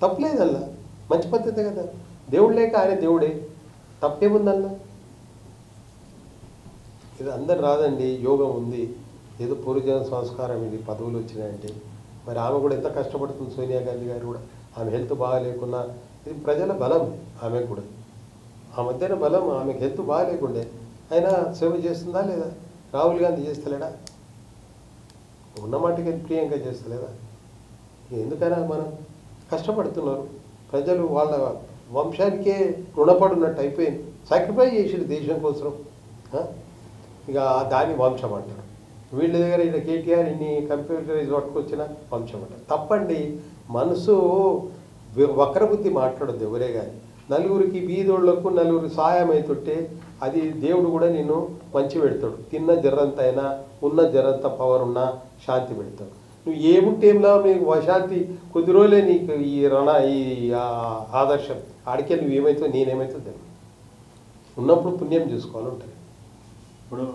తప్పలేదల్లా, మంచి పద్ధతే కదా. దేవుడు లేక ఆయన దేవుడే, తప్పేముందల్లా. ఇది అందరు రాదండి, యోగం ఉంది, ఏదో పూర్వజన సంస్కారం, ఇది పదవులు వచ్చినాయంటే. మరి ఆమె కూడా ఎంత కష్టపడుతుంది, సోనియా గాంధీ గారు కూడా. ఆమె హెల్త్ బాగా లేకున్నా, ఇది ప్రజల బలం ఆమె కూడా. ఆ మధ్యన బలం, ఆమెకు హెల్త్ బాగా లేకుండే అయినా సేవ చేస్తుందా లేదా? రాహుల్ గాంధీ చేస్తలేడా? ఉన్నమాటికి ప్రియాంక చేస్తలేదా? ఎందుకైనా మనం కష్టపడుతున్నారు ప్రజలు, వాళ్ళ వంశానికే రుణపడినట్టు అయిపోయింది. సాక్రిఫైస్ చేసిండు దేశం కోసం, ఇక దాన్ని వంశం అంటారు. వీళ్ళ దగ్గర ఇక్కడ కేటీఆర్ ఇన్ని కంప్యూటరైజ్ పట్టుకొచ్చిన వంశం అంటారు. తప్పండి. మనసు వక్రబుద్ధి మాట్లాడద్దు ఎవరే కానీ. నలుగురికి బీదోళ్లకు నలుగురు సాయం అవుతుంటే అది దేవుడు కూడా నిన్ను మంచి పెడతాడు. తిన్న జర్రంత అయినా, ఉన్న జర్రంత పవర్ ఉన్నా శాంతి పెడతాడు. నువ్వు ఏముంటేంలా నీకు అశాంతి కొద్ది రోజులే నీకు ఈ ఆదర్శం ఆడికే నువ్వు ఏమవుతావు నేనేమవుతావు తెలియదు. ఉన్నప్పుడు పుణ్యం చేసుకోవాలి ఉంటుంది. ఇప్పుడు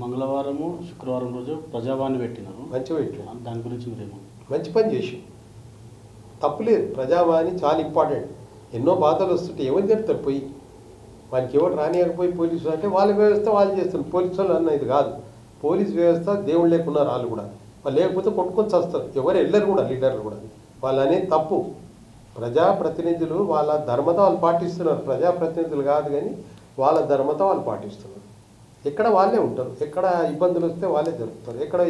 మంగళవారము శుక్రవారం రోజు ప్రజావాణి పెట్టినారు, మంచిగా పెట్టాడు, దాని గురించి మీరేమో మంచి పని చేసి తప్పులేదు. ప్రజావాణి చాలా ఇంపార్టెంట్. ఎన్నో బాధలు వస్తుంటే ఎవరు చెప్తారు పోయి, వానికి ఎవరు రానియకపోయి పోలీసులు అంటే వాళ్ళ వ్యవస్థ వాళ్ళు చేస్తారు. పోలీసు వాళ్ళు అన్న ఇది కాదు, పోలీస్ వ్యవస్థ దేవుళ్ళు లేకున్నారు వాళ్ళు కూడా, వాళ్ళు లేకపోతే కొట్టుకొని చేస్తారు. ఎవరు వెళ్ళరు కూడా, లీడర్లు కూడా. వాళ్ళు అనేది తప్పు. ప్రజాప్రతినిధులు వాళ్ళ ధర్మత వాళ్ళు పాటిస్తున్నారు, ప్రజాప్రతినిధులు కాదు కానీ వాళ్ళ ధర్మత వాళ్ళు పాటిస్తున్నారు. ఎక్కడ వాళ్ళే ఉంటారు, ఎక్కడ ఇబ్బందులు వస్తే వాళ్ళే జరుపుతారు, ఎక్కడ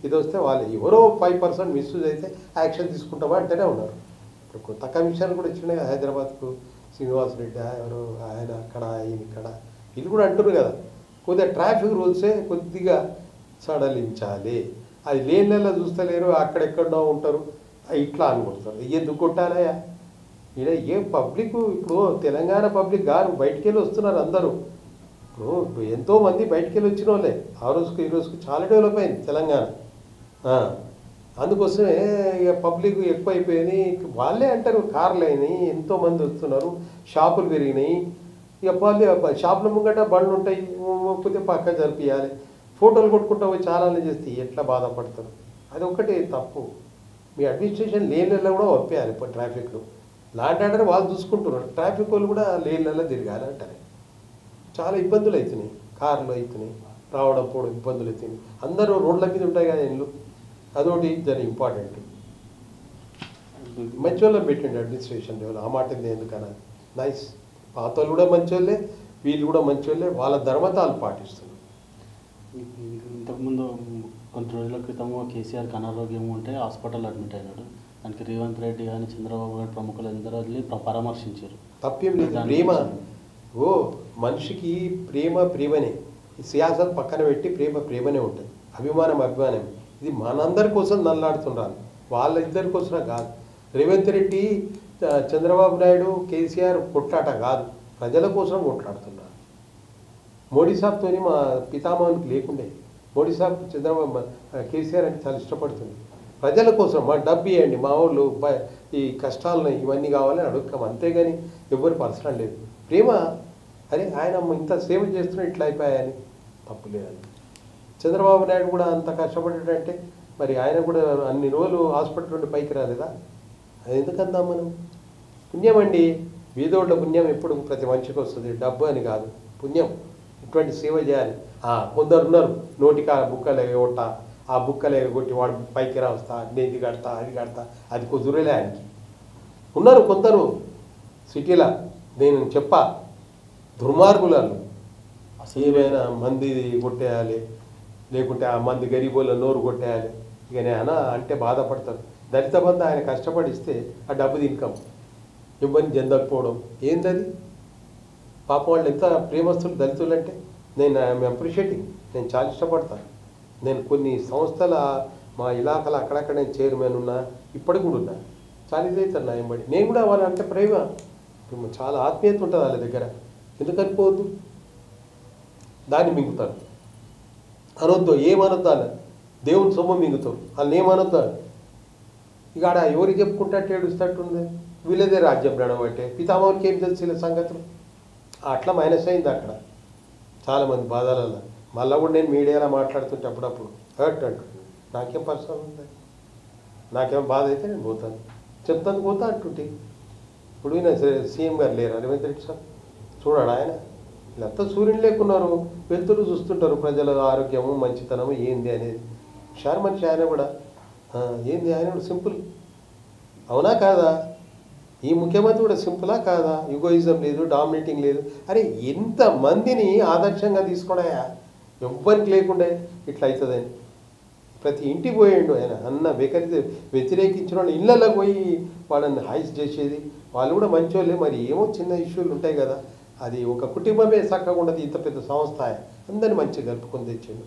ఇది వస్తే వాళ్ళే. ఎవరో 5% మిస్యూజ్ అయితే యాక్షన్ తీసుకుంటామా అంటేనే ఉన్నారు. ఇప్పుడు కొత్త కమిషన్ కూడా ఇచ్చినాయి హైదరాబాద్కు, శ్రీనివాస్ రెడ్డి ఎవరు ఆయన అక్కడ ఈయన ఇక్కడ, ఇది కూడా అంటున్నారు కదా. కొద్దిగా ట్రాఫిక్ రూల్సే కొద్దిగా సడలించాలి. అది లేని నెల చూస్తలేరు, అక్కడెక్కడో ఉంటారు, ఇట్లా అనుకుంటారు. ఎందుకు కొట్టాలయా ఈడ ఏ పబ్లిక్? ఇప్పుడు తెలంగాణ పబ్లిక్ గారు బయటికి వెళ్ళి వస్తున్నారు అందరూ. ఇప్పుడు ఎంతోమంది బయటికి వెళ్ళి వచ్చిన వాళ్ళే. ఆ రోజుకు ఈ రోజుకు చాలా డెవలప్ అయింది తెలంగాణ. అందుకోసమే ఇక పబ్లిక్ ఎక్కువైపోయింది. వాళ్ళే అంటారు కార్లు అయినాయి, ఎంతోమంది వస్తున్నారు, షాపులు పెరిగినాయి. ఇక వాళ్ళు షాపుల ముంగట బండ్లు ఉంటాయి, కొద్దిగా పక్క జరిపియాలి, ఫోటోలు కొట్టుకుంటా పోయి చాలానే చేస్తే ఎట్లా బాధపడతారు? అది ఒకటి తప్పు. మీ అడ్మినిస్ట్రేషన్ లేన్లలో కూడా ఒప్పేయాలి. ఇప్పుడు ట్రాఫిక్లో లాంటి ఆర్డర్ వాళ్ళు చూసుకుంటున్నారు, ట్రాఫిక్ వాళ్ళు కూడా లేన్లలో తిరగాలి అంటారు. చాలా ఇబ్బందులు అవుతున్నాయి, కార్లు అవుతున్నాయి, రావడం పోవడం ఇబ్బందులు అవుతున్నాయి. అందరూ రోడ్ల మీద ఉంటాయి కదా ఇల్లు, అదొకటి జర ఇంపార్టెంట్. మంచి వాళ్ళని పెట్టండి అడ్మినిస్ట్రేషన్ లెవెల్. ఆ మాట ఎందుకన్నా నైస్. పాత వాళ్ళు కూడా మంచి వాళ్ళే, వీళ్ళు కూడా మంచి వాళ్ళే, వాళ్ళ ధర్మతాలు పాటిస్తున్నారు. ఇంతకుముందు కొన్ని రోజుల క్రితము కేసీఆర్కి అనారోగ్యం ఉంటే హాస్పిటల్ అడ్మిట్ అయినాడు. దానికి రేవంత్ రెడ్డి కానీ చంద్రబాబు గారి ప్రముఖులు అందరూ వెళ్ళి పరామర్శించారు. తప్పేం లేదు. ప్రేమ మనిషికి ప్రేమనే. ఈ సియాసత్ పక్కన పెట్టి ప్రేమనే ఉంటుంది, అభిమానమే. ఇది మనందరి కోసం నల్లాడుతున్నారు, వాళ్ళిద్దరి కోసం కాదు. రేవంత్ రెడ్డి, చంద్రబాబు నాయుడు, కేసీఆర్ కొట్లాట కాదు, ప్రజల కోసం కొట్లాడుతున్నారు. మోడీ సాబ్తో మా పితామహునికి లేకుండే. మోడీ సాబ్ చంద్రబాబు కేసీఆర్ అంటే చాలా ఇష్టపడుతుంది. ప్రజల కోసం మా డబ్బు ఇవ్వండి, మా వాళ్ళు ఈ కష్టాలను ఇవన్నీ కావాలని అడుగుతాం, అంతేగాని ఎవరు పర్సనల్ లేదు. ప్రేమ. అరే ఆయన ఇంత సేవ చేస్తున్నా ఇట్లా అయిపోయాయని తప్పు లేదని. చంద్రబాబు నాయుడు కూడా అంత కష్టపడ్డాడంటే మరి ఆయన కూడా అన్ని రోజులు హాస్పిటల్ నుండి పైకి రాలేదా? అది ఎందుకందాం మనం? పుణ్యం అండి, వీధోళ్ళ పుణ్యం ఎప్పుడు ప్రతి మనిషికి వస్తుంది, డబ్బు అని కాదు, పుణ్యం. ఇటువంటి సేవ చేయాలి. కొందరు ఉన్నారు నోటికి బుక్కలు కొట్ట, ఆ బుక్కలు కొట్టి వాడు పైకి రాస్తా, ఇది కడతా అది కడతా, అది కుదురలే ఆయనకి. ఉన్నారు కొందరు సిటీలో, నేను చెప్పా దుర్మార్గులను. ఏమైనా మంది కొట్టేయాలి, లేకుంటే ఆ మంది గరీబోళ్ళ నోరు కొట్టేయాలి. ఇక నేను అంటే బాధపడతారు. దళిత బంధు ఆయన కష్టపడిస్తే ఆ డబ్బు తినకం ఇవ్వని చెందకపోవడం ఏందది? పాపం వాళ్ళు ఎంత ప్రేమస్తులు దళితులు అంటే. నేను ఐఎమ్ అప్రిషియేటింగ్, నేను చాలా ఇష్టపడతాను. నేను కొన్ని సంస్థల మా ఇలాకాలో అక్కడక్కడ నేను చైర్మన్ ఉన్నా, ఇప్పటికి కూడా ఉన్నా, చాలా ఇదవుతాను నా ఎంబడి. నేను కూడా వాళ్ళంటే ప్రేమ, చాలా ఆత్మీయత ఉంటుంది వాళ్ళ దగ్గర. ఎందుకు అనుకోవద్దు? దాన్ని మింగుతారు. అనొద్దు, ఏమనొద్దు, వాళ్ళ దేవుని సొమ్ము మింగుతారు, వాళ్ళని ఏమనొద్దు. ఇక ఆడ ఎవరికి చెప్పుకుంటే ఏడుస్తట్టుంది, వీళ్ళదే రాజ్యం నడవట్టే. పితామహునికి ఏం తెలిసిన సంగతులు అట్లా మైనస్ అయింది అక్కడ చాలామంది బాధలలో. మళ్ళీ కూడా నేను మీడియాలో మాట్లాడుతుంటే అప్పుడప్పుడు హర్ట్ అంటుంటుంది. నాకేం పర్సనల్ ఉంది, నాకేం బాధ అయితే నేను పోతాను, చెప్తాను, పోతా అంటుంటే. ఇప్పుడు ఈయన సీఎం గారు లేరు, రేవంత్ రెడ్డి సార్ చూడాడు. ఆయన వీళ్ళంతా సూర్యుని లేకున్నారు, వెళ్తురు చూస్తుంటారు ప్రజల ఆరోగ్యము మంచితనము ఏంది అనేది. హుషారు మనిషి ఆయన కూడా. ఏంది ఆయన కూడా సింపుల్, అవునా కాదా? ఈ ముఖ్యమంత్రి కూడా సింపులా కాదా? యుగోయిజం లేదు, డామినేటింగ్ లేదు. అరే ఎంతమందిని ఆదర్శంగా తీసుకోడాయా, ఎవ్వరికి లేకుండా ఇట్లా అవుతుందని. ప్రతి ఇంటికి పోయిండు ఆయన. అన్న వ్యతిరేకించిన వాళ్ళు ఇళ్ళలోకి పోయి వాళ్ళని హైస్ చేసేది. వాళ్ళు కూడా మంచి వాళ్ళే. మరి ఏమో చిన్న ఇష్యూలు ఉంటాయి కదా, అది ఒక కుటుంబమే చక్కగా ఉండదు. ఇంత పెద్ద సంస్థ అందరినీ మంచిగా కలుపుకొని తెచ్చిండు.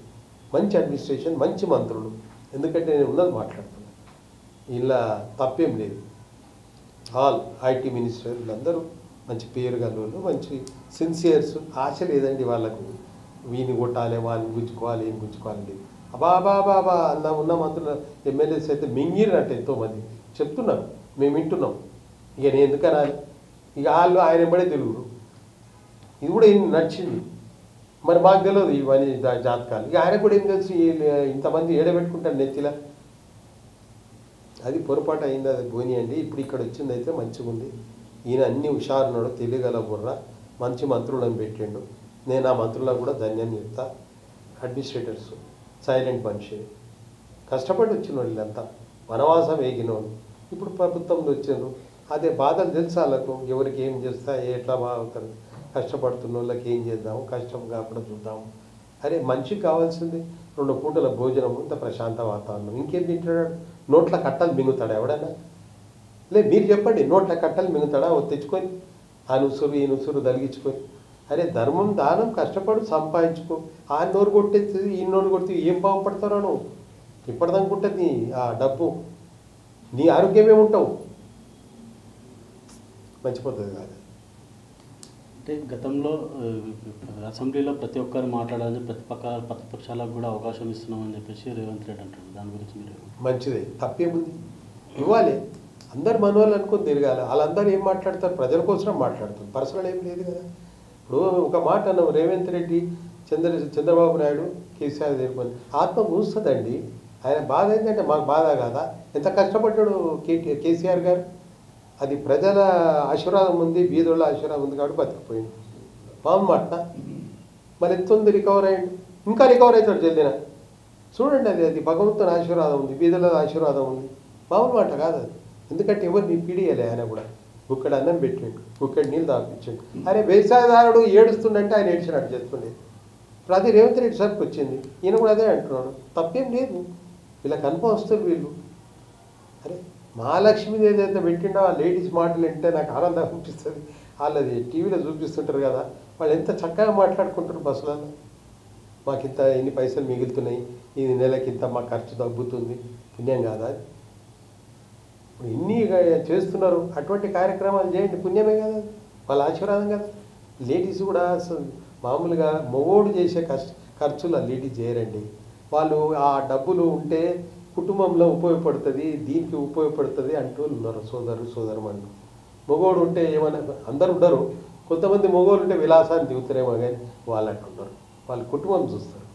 మంచి అడ్మినిస్ట్రేషన్, మంచి మంత్రులు. ఎందుకంటే నేను ఉన్నది మాట్లాడుతున్నాను, ఇలా తప్పేం లేదు. ఆల్ ఐటీ మినిస్టర్ వీళ్ళందరూ మంచి పేరు గలవాళ్ళు, మంచి సిన్సియర్స్. ఆశ లేదండి వాళ్ళకు, వీని కొట్టాలి, వాళ్ళని గుంజుకోవాలి, ఏం గుంజుకోవాలి లేదు. బాబా అలా ఉన్న మంత్రులు ఎమ్మెల్యేస్ అయితే మింగిరంటే ఎంతోమంది చెప్తున్నారు, మేము వింటున్నాం. ఇక నేను ఎందుకనాలి? ఇక వాళ్ళు ఆయన ఎంబడే తెలుగురు. ఇది కూడా నడిచింది. మరి మాకు తెలియదు ఇవన్నీ జాతకాలు. ఇక ఆయన కూడా ఏం తెలుసు ఇంతమంది ఏడబెట్టుకుంటారు నెత్తిలా. అది పొరపాటు అయింది, అది పోనీయండి. ఇప్పుడు ఇక్కడ వచ్చింది అయితే మంచిగా ఉంది. ఈయన అన్ని హుషారున్నాడు, తెలియగల బుర్ర, మంచి మంత్రులను పెట్టిండు. నేను ఆ మంత్రులకు కూడా ధన్యాన్ని చెప్తా. అడ్మినిస్ట్రేటర్స్ సైలెంట్ మనిషి, కష్టపడి వచ్చిన వీళ్ళంతా వనవాసం వేగినోళ్ళు ఇప్పుడు ప్రభుత్వంలో వచ్చారు. అదే బాధలు తెలుసు వాళ్ళకు, ఎవరికి ఏం చేస్తా ఎట్లా బాగుతారు, కష్టపడుతున్న వాళ్ళకి ఏం చేద్దాము, కష్టం కాకుండా చూద్దాము. అరే మనిషికి కావాల్సింది 2 పూటల భోజనం, ఇంత ప్రశాంత వాతావరణం. ఇంకేం తింటాడు? నోట్ల కట్టలు మింగుతాడు ఎవడన్నా? లేదు మీరు చెప్పండి, నోట్ల కట్టలు మింగుతాడా? తెచ్చుకొని ఆ నుసురు ఈ నుసురు తలిగించుకొని. అరే ధర్మం దానం కష్టపడు సంపాదించుకో. ఆ నోరు కొట్టేది ఈ నోరు కొడితే ఏం బాగుపడతారో నువ్వు. ఇప్పటిదనుకుంటుంది ఆ డబ్బు, నీ ఆరోగ్యమే ఉంటావు, మంచిపోతుంది కాదు. అంటే గతంలో అసెంబ్లీలో ప్రతి ఒక్కరు మాట్లాడాలని ప్రతిపక్షాలకు కూడా అవకాశం ఇస్తున్నామని చెప్పేసి రేవంత్ రెడ్డి అంటారు. దాని గురించి మీరు? మంచిదే, తప్పేముంది, ఇవ్వాలి. అందరు మనవాళ్ళు అనుకుని తిరగాలి. వాళ్ళందరూ ఏం మాట్లాడతారు? ప్రజల కోసం మాట్లాడతారు, పర్సనల్ ఏం లేదు కదా. ఇప్పుడు ఒక మాట అన్నాం, రేవంత్ రెడ్డి చంద్రబాబు నాయుడు కేసీఆర్ తెలుపుకొని ఆత్మ కూస్తుందండి. ఆయన బాధ ఏంటంటే మాకు బాధ కాదా? ఎంత కష్టపడ్డాడు కేసీఆర్ గారు. అది ప్రజల ఆశీర్వాదం ఉంది, బీదోళ్ళ ఆశీర్వాదం ఉంది కాబట్టి బతికిపోయింది. మామూలు మాట. మరి ఎంత ఉంది, రికవర్ అయ్యింది, ఇంకా రికవర్ అవుతాడు జల్దిన. చూడండి, అది భగవంతుని ఆశీర్వాదం ఉంది, బీదల ఆశీర్వాదం ఉంది. మామూలు మాట కాదు అది. ఎందుకంటే ఎవరిని పీడియలే. ఆయన కూడా ఇక్కడ అన్నం పెట్టాడు, ఇక్కడ నీళ్ళు తాపించాడు. అరే వ్యవసాయదారుడు ఏడుస్తుండంటే ఆయన ఏడ్చినట్టు చేస్తుండే. ఇప్పుడు అది రేవంత్ రెడ్డి సార్కి వచ్చింది, ఈయన కూడా అదే అంటున్నాడు. తప్పేం లేదు, వీళ్ళకి అనుభవం వస్తారు వీళ్ళు. అరే మహాలక్ష్మి ఏదైతే పెట్టిండో ఆ లేడీస్ మాటలు వింటే నాకు ఆనందం అనిపిస్తుంది. వాళ్ళది టీవీలో చూపిస్తుంటారు కదా, వాళ్ళు ఎంత చక్కగా మాట్లాడుకుంటారు బస్సులలో. మాకింత ఎన్ని పైసలు మిగులుతున్నాయి, ఇది నెలకింత మా ఖర్చు తగ్గుతుంది, పుణ్యం కాదా? ఇప్పుడు ఇన్ని చేస్తున్నారు, అటువంటి కార్యక్రమాలు చేయండి, పుణ్యమే కదా, వాళ్ళ ఆశీర్వాదం కదా. లేడీస్ కూడా మామూలుగా మగోడు చేసే ఖర్చులు లేడీస్ చేయరండి. వాళ్ళు ఆ డబ్బులు ఉంటే కుటుంబంలో ఉపయోగపడుతుంది, దీనికి ఉపయోగపడుతుంది అంటూ ఉన్నారు సోదరుమణులు. మగోడు ఉంటే ఏమన్నా, అందరు ఉండరు, కొంతమంది మగోళ్ళు ఉంటే విలాసాన్ని దిగుతారేమో కానీ వాళ్ళు అంటున్నారు. వాళ్ళ కుటుంబం చూస్తారు.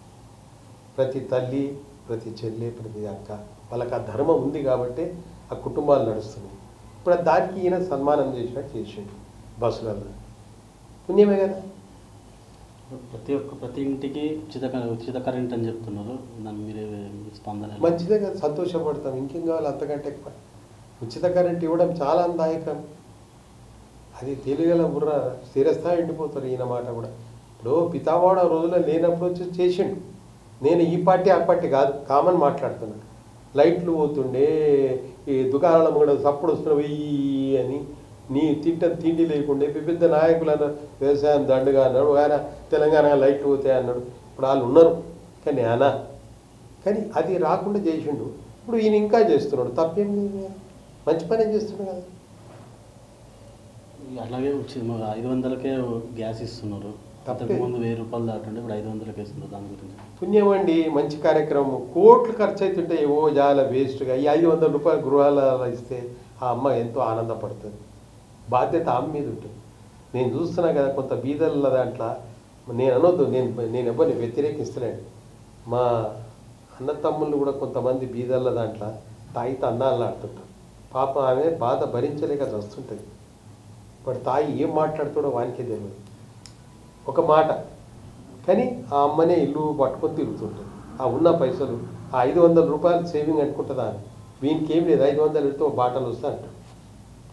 ప్రతి తల్లి, ప్రతి చెల్లి, ప్రతి అక్క, వాళ్ళకి ఆ ధర్మం ఉంది కాబట్టి ఆ కుటుంబాలు నడుస్తున్నాయి. ఇప్పుడు దానికి ఈయన సన్మానం చేసినట్టు చేసిండు బస్సులలో, పుణ్యమే కదా. ప్రతి ఇంటికి ఉచిత కరెంట్ అని చెప్తున్నారు, దాన్ని మీరే స్పందన? మంచిదే కదా, సంతోషపడతాం. ఇంకేం కావాలి అంతకంటే ఎక్కువ? ఉచిత కరెంట్ ఇవ్వడం చాలా దాయకం. అది తెలియగల బుర్ర స్థిరస్థాయి ఉండిపోతారు. ఈయన మాట కూడా ఇప్పుడు పితావాడ రోజుల్లో లేనప్పుడు వచ్చి చేసిండు. నేను ఈ పార్టీ ఆ పార్టీ కాదు, కామన్ మాట్లాడుతున్నాను. లైట్లు పోతుండే, ఈ దుకాణాల కూడా సప్పుడు వస్తున్న వెయ్యి అని, నీ తిండి లేకుండే, వివిధ నాయకులను వ్యవసాయం దండుగా అన్నాడు. ఆయన తెలంగాణ లైట్లు పోతాయి అన్నాడు. ఇప్పుడు వాళ్ళు ఉన్నారు కానీ అది రాకుండా చేసిండు. ఇప్పుడు ఈయన ఇంకా చేస్తున్నాడు, తప్పేం లేదు, మంచి పనే చేస్తున్నాడు కదా. అలాగే 500కే గ్యాస్ ఇస్తున్నారు, అంతకుముందు 1000 రూపాయలు దాటుండే ఇప్పుడు 500కే ఇస్తున్నారు. దాని గురించి? పుణ్యం అండి, మంచి కార్యక్రమం. కోట్లు ఖర్చు అవుతుంటే ఏవో చాలా వేస్ట్గా ఈ 500 రూపాయలు గృహాలలో ఇస్తే ఆ అమ్మ ఎంతో ఆనందపడుతుంది. బాధ్యత ఆమె మీద ఉంటుంది. నేను చూస్తున్నా కదా కొంత బీదల దాంట్లో, నేను అనొద్దు, నేను ఎవరిని వ్యతిరేకిస్తలేండి. మా అన్న తమ్ముళ్ళు కూడా కొంతమంది బీదల దాంట్లో తాయితో అన్నాళ్ళు ఆడుతుంటారు. పాప ఆమె బాధ భరించలేక వస్తుంటుంది. ఇప్పుడు తాయి ఏం మాట్లాడుతాడో వానికే తెలియదు ఒక మాట, కానీ ఆ అమ్మనే ఇల్లు పట్టుకొని తిరుగుతుంటుంది. ఆ ఉన్న పైసలు ఆ 500 రూపాయలు సేవింగ్ అనుకుంటుందా అని, వీనికి ఏం లేదు, 500 పెడితే ఒక బాటలు వస్తా అంటారు.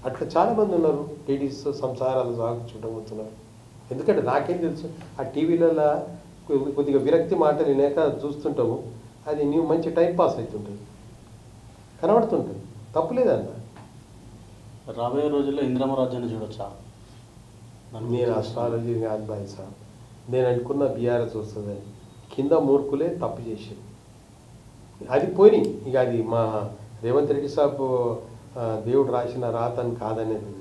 అట్లా చాలామంది ఉన్నారు లేడీస్ సంసారాలు సాగుతుంటున్నారు. ఎందుకంటే నాకేం తెలుసు, ఆ టీవీలలో కొద్దిగా విరక్తి మాటలు వినాక చూస్తుంటాము, అది నీవు మంచి టైం పాస్ అవుతుంటుంది, కనబడుతుంటుంది, తప్పులేదన్న. రాబోయే రోజుల్లో ఇంద్రమ రాజ్యాన్ని చూడొచ్చా? నేను అస్ట్రాలజీ కాదు బాయ్ సార్, నేను అనుకున్న బీఆర్ఎస్ వస్తుందని. కింద మూర్ఖులే తప్పు చేసింది, అది పోయి ఇక అది మా రేవంత్ రెడ్డి సాబ్ దేవుడు రాసిన రాతని కాదనేది.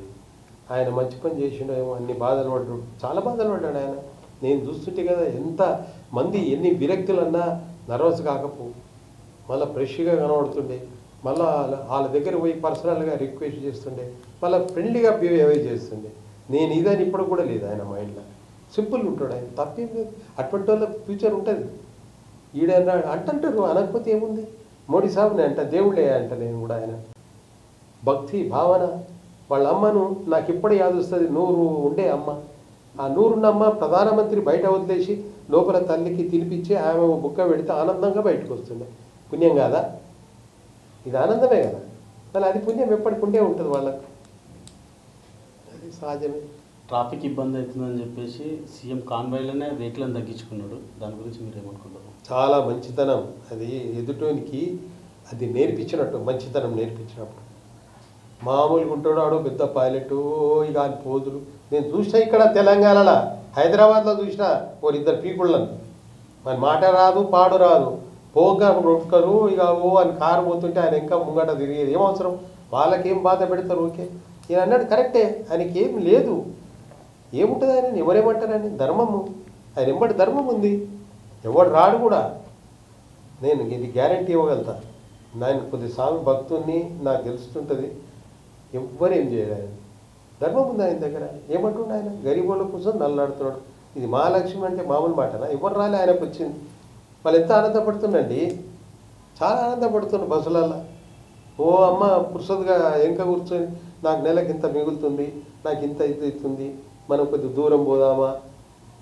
ఆయన మంచి పని చేసిండో ఏమో, అన్ని బాధలు పడ్డాడు, చాలా బాధలు పడ్డాడు ఆయన. నేను చూస్తుంటే కదా ఎంత మంది ఎన్ని విరక్తులన్నా నర్వస్ కాకపో, మళ్ళీ ఫ్రెష్గా కనబడుతుండే, మళ్ళీ వాళ్ళ దగ్గర పోయి పర్సనల్గా రిక్వెస్ట్ చేస్తుండే, మళ్ళీ ఫ్రెండ్లీగా బిహేవ్ చేస్తుండే. నేను ఇదని ఇప్పుడు కూడా లేదు ఆయన మైండ్లో. సింపుల్ ఉంటాడు ఆయన, తప్పేం లేదు. అటువంటి వాళ్ళ ఫ్యూచర్ ఉంటుంది. ఈడన్నా అంటుంటారు, అనకపోతే ఏముంది. మోడీ సాబుని అంట, దేవుళ్ళే అంట. నేను కూడా ఆయన భక్తి భావన, వాళ్ళ అమ్మను నాకు ఇప్పుడే యాదొస్తుంది. 100 ఉండే అమ్మ, ఆ 100 ఉన్న అమ్మ ప్రధానమంత్రి బయట వదిలేసి లోపల తల్లికి తినిపించి ఆమె బుక్క పెడితే ఆనందంగా బయటకు వస్తుండే. పుణ్యం కాదా? ఇది ఆనందమే కదా. మళ్ళీ అది పుణ్యం ఎప్పటికి ఉండే ఉంటుంది వాళ్ళకు, అది సహజమే. ట్రాఫిక్ ఇబ్బంది అవుతుందని చెప్పేసి సీఎం కాన్వాయ్లోనే రేట్లను తగ్గించుకున్నాడు. దాని గురించి మీరు ఏమనుకుంటారు? చాలా మంచితనం అది. ఎదుటోనికి అది నేర్పించినట్టు, మంచితనం నేర్పించినప్పుడు. మామూలుగా ఉంటాడు ఆడు, పెద్ద పైలట్, ఇక ఆయన పోజులు. నేను చూసినా ఇక్కడ తెలంగాణలో, హైదరాబాద్లో చూసినా ఇద్దరు పీకుళ్ళను. మన మాట రాదు, పాడు రాదు. పోగా రొక్కరు ఇక అని కారు పోతుంటే ఆయన ఇంకా ముంగట తిరిగేది. ఏం అవసరం, వాళ్ళకేం బాధ పెడతారు. ఓకే, ఈయన అన్నాడు కరెక్టే, ఆయనకి ఏం లేదు. ఏముంటుంది ఆయన, ఎవరేమంటారని? ధర్మము, ఆయన ఎంబడి ధర్మం ఉంది. ఎవడు రాడు కూడా. నేను ఇది గ్యారంటీ ఇవ్వగలుగుతా. నేను కొద్ది స్వామి భక్తుల్ని నాకు తెలుస్తుంటుంది. ఎవ్వరేం చేయడు ఆయన, ధర్మం ఉంది ఆయన దగ్గర. ఏమంటుండే ఆయన, గరీబుల కోసం నల్లాడుతున్నాడు. ఇది మహాలక్ష్మి అంటే మామూలు మాటనా? ఎవరు రాలే, ఆయనకు వచ్చింది. వాళ్ళు ఎంత ఆనందపడుతుండండి, చాలా ఆనందపడుతుండ్రు బస్సులల్లో. ఓ అమ్మ పురుషుగా ఎంక కూర్చొని, నాకు నెలకు ఇంత మిగులుతుంది, నాకు ఇంత ఇది అవుతుంది, మనం కొద్ది దూరం పోదామా,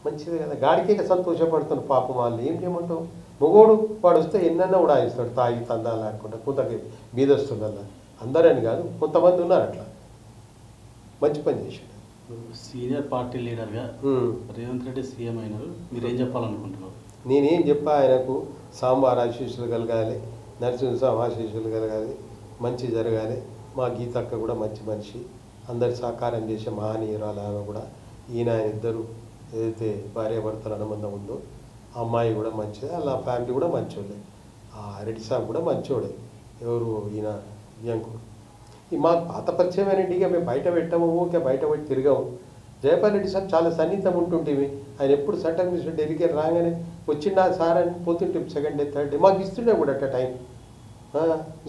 మంచిది కదా. గాడికే సంతోషపడుతున్న పాపం. వాళ్ళు ఏం చేయమంటావు? మొగోడు వాడు వస్తే ఎన్నన్నా కూడా ఇస్తాడు, తాగి తందాలు ఆడుకుంటా కొంతకి బీదొస్తుందల్లా. అందరని కాదు, కొంతమంది ఉన్నారు అట్లా. మంచి పని చేశాడు. సీనియర్ పార్టీ లీడర్గా రేవంత్ రెడ్డి సీఎం అయినారు, మీరు ఏం చెప్పాలనుకుంటున్నారు? నేనేం చెప్పా, ఆయనకు సాంబార్ ఆశీస్సులు కలగాలి, నరసింహస్వామి ఆశీస్సులు కలగాలి, మంచి జరగాలి. మా గీతక్క కూడా మంచి మనిషి, అందరి సహకారం చేసే మహనీయురాలు ఆమె కూడా. ఈయన ఇద్దరు ఏదైతే భార్యాభర్తల అనుబంధం ఉందో, ఆ అమ్మాయి కూడా మంచిది, అలా ఫ్యామిలీ కూడా మంచోళ్ళే. ఆ రెడ్డి సాబ్ కూడా మంచోడే. ఎవరు ఈయన యంకుడు. ఈ మాకు పాత పరిచయమేనండి. ఇక మేము బయట పెట్టాము, ఊరికే బయట పెట్టి తిరిగాము. జయపాల్ రెడ్డి సార్ చాలా సన్నిహితం ఉంటుంటేవి. ఆయన ఎప్పుడు సెంట్రల్ మినిస్టర్ ఢిల్లీకి రాగానే వచ్చిండా సార్ అని పోతుంటే, సెకండ్ డే థర్డ్ డే మాకు ఇస్తుండే కూడా అట్ టైం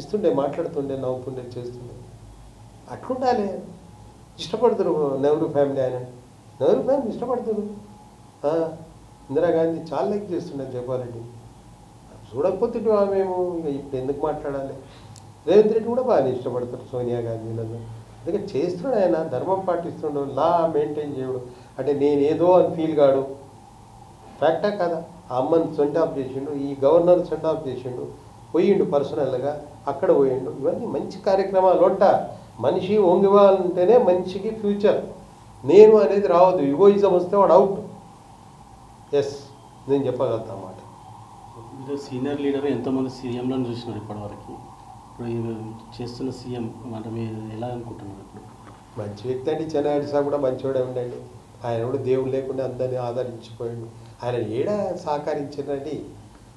ఇస్తుండే, మాట్లాడుతుండే, నవ్వుతుండే, చేస్తుండే. అట్లుండాలి. ఇష్టపడుతురు నెహ్రూ ఫ్యామిలీ. ఆయన నెహ్రూ ఫ్యామిలీ ఇష్టపడుతురు. ఇందిరాగాంధీ చాలా లైక్ చేస్తుండే జయపాల్ రెడ్డి. చూడకపోతే మేము ఇక ఇప్పుడు ఎందుకు మాట్లాడాలి. రేవంత్ రెడ్డి కూడా బాగా ఇష్టపడతారు సోనియా గాంధీలను. అందుకే చేస్తున్నాడు ఆయన, ధర్మం పాటిస్తుండు, లా మెయింటైన్ చేయడు. అంటే నేనేదో అని ఫీల్ కాడు. ఫ్యాక్టా కదా. ఆ అమ్మని సెండ్ ఆఫ్ చేసిండు, ఈ గవర్నర్ సెండ్ ఆఫ్ చేసిండు, పోయిండు పర్సనల్గా, అక్కడ పోయిండు. ఇవన్నీ మంచి కార్యక్రమాలు. వంట మనిషి వంగివాలంటేనే మనిషికి ఫ్యూచర్. నేను అనేది రావద్దు. ఈగోయిజం వస్తే వాడు అవుట్. ఎస్, నేను చెప్పగలుగుతా అన్నమాట. మీరు సీనియర్ లీడర్, ఎంతోమంది సీఎంలను చూసినారు ఇప్పటివరకు. ఇప్పుడు చేస్తున్న సీఎం అంటే మీరు ఎలా అనుకుంటున్నారు? ఇప్పుడు మంచి వ్యక్తి అండి. చెన్నారెడ్డి సార్ కూడా మంచివాడే ఉండండి. ఆయన కూడా దేవుడు లేకుండా అందరినీ ఆదరించిపోయాడు. ఆయన ఏడా సహకరించారండి.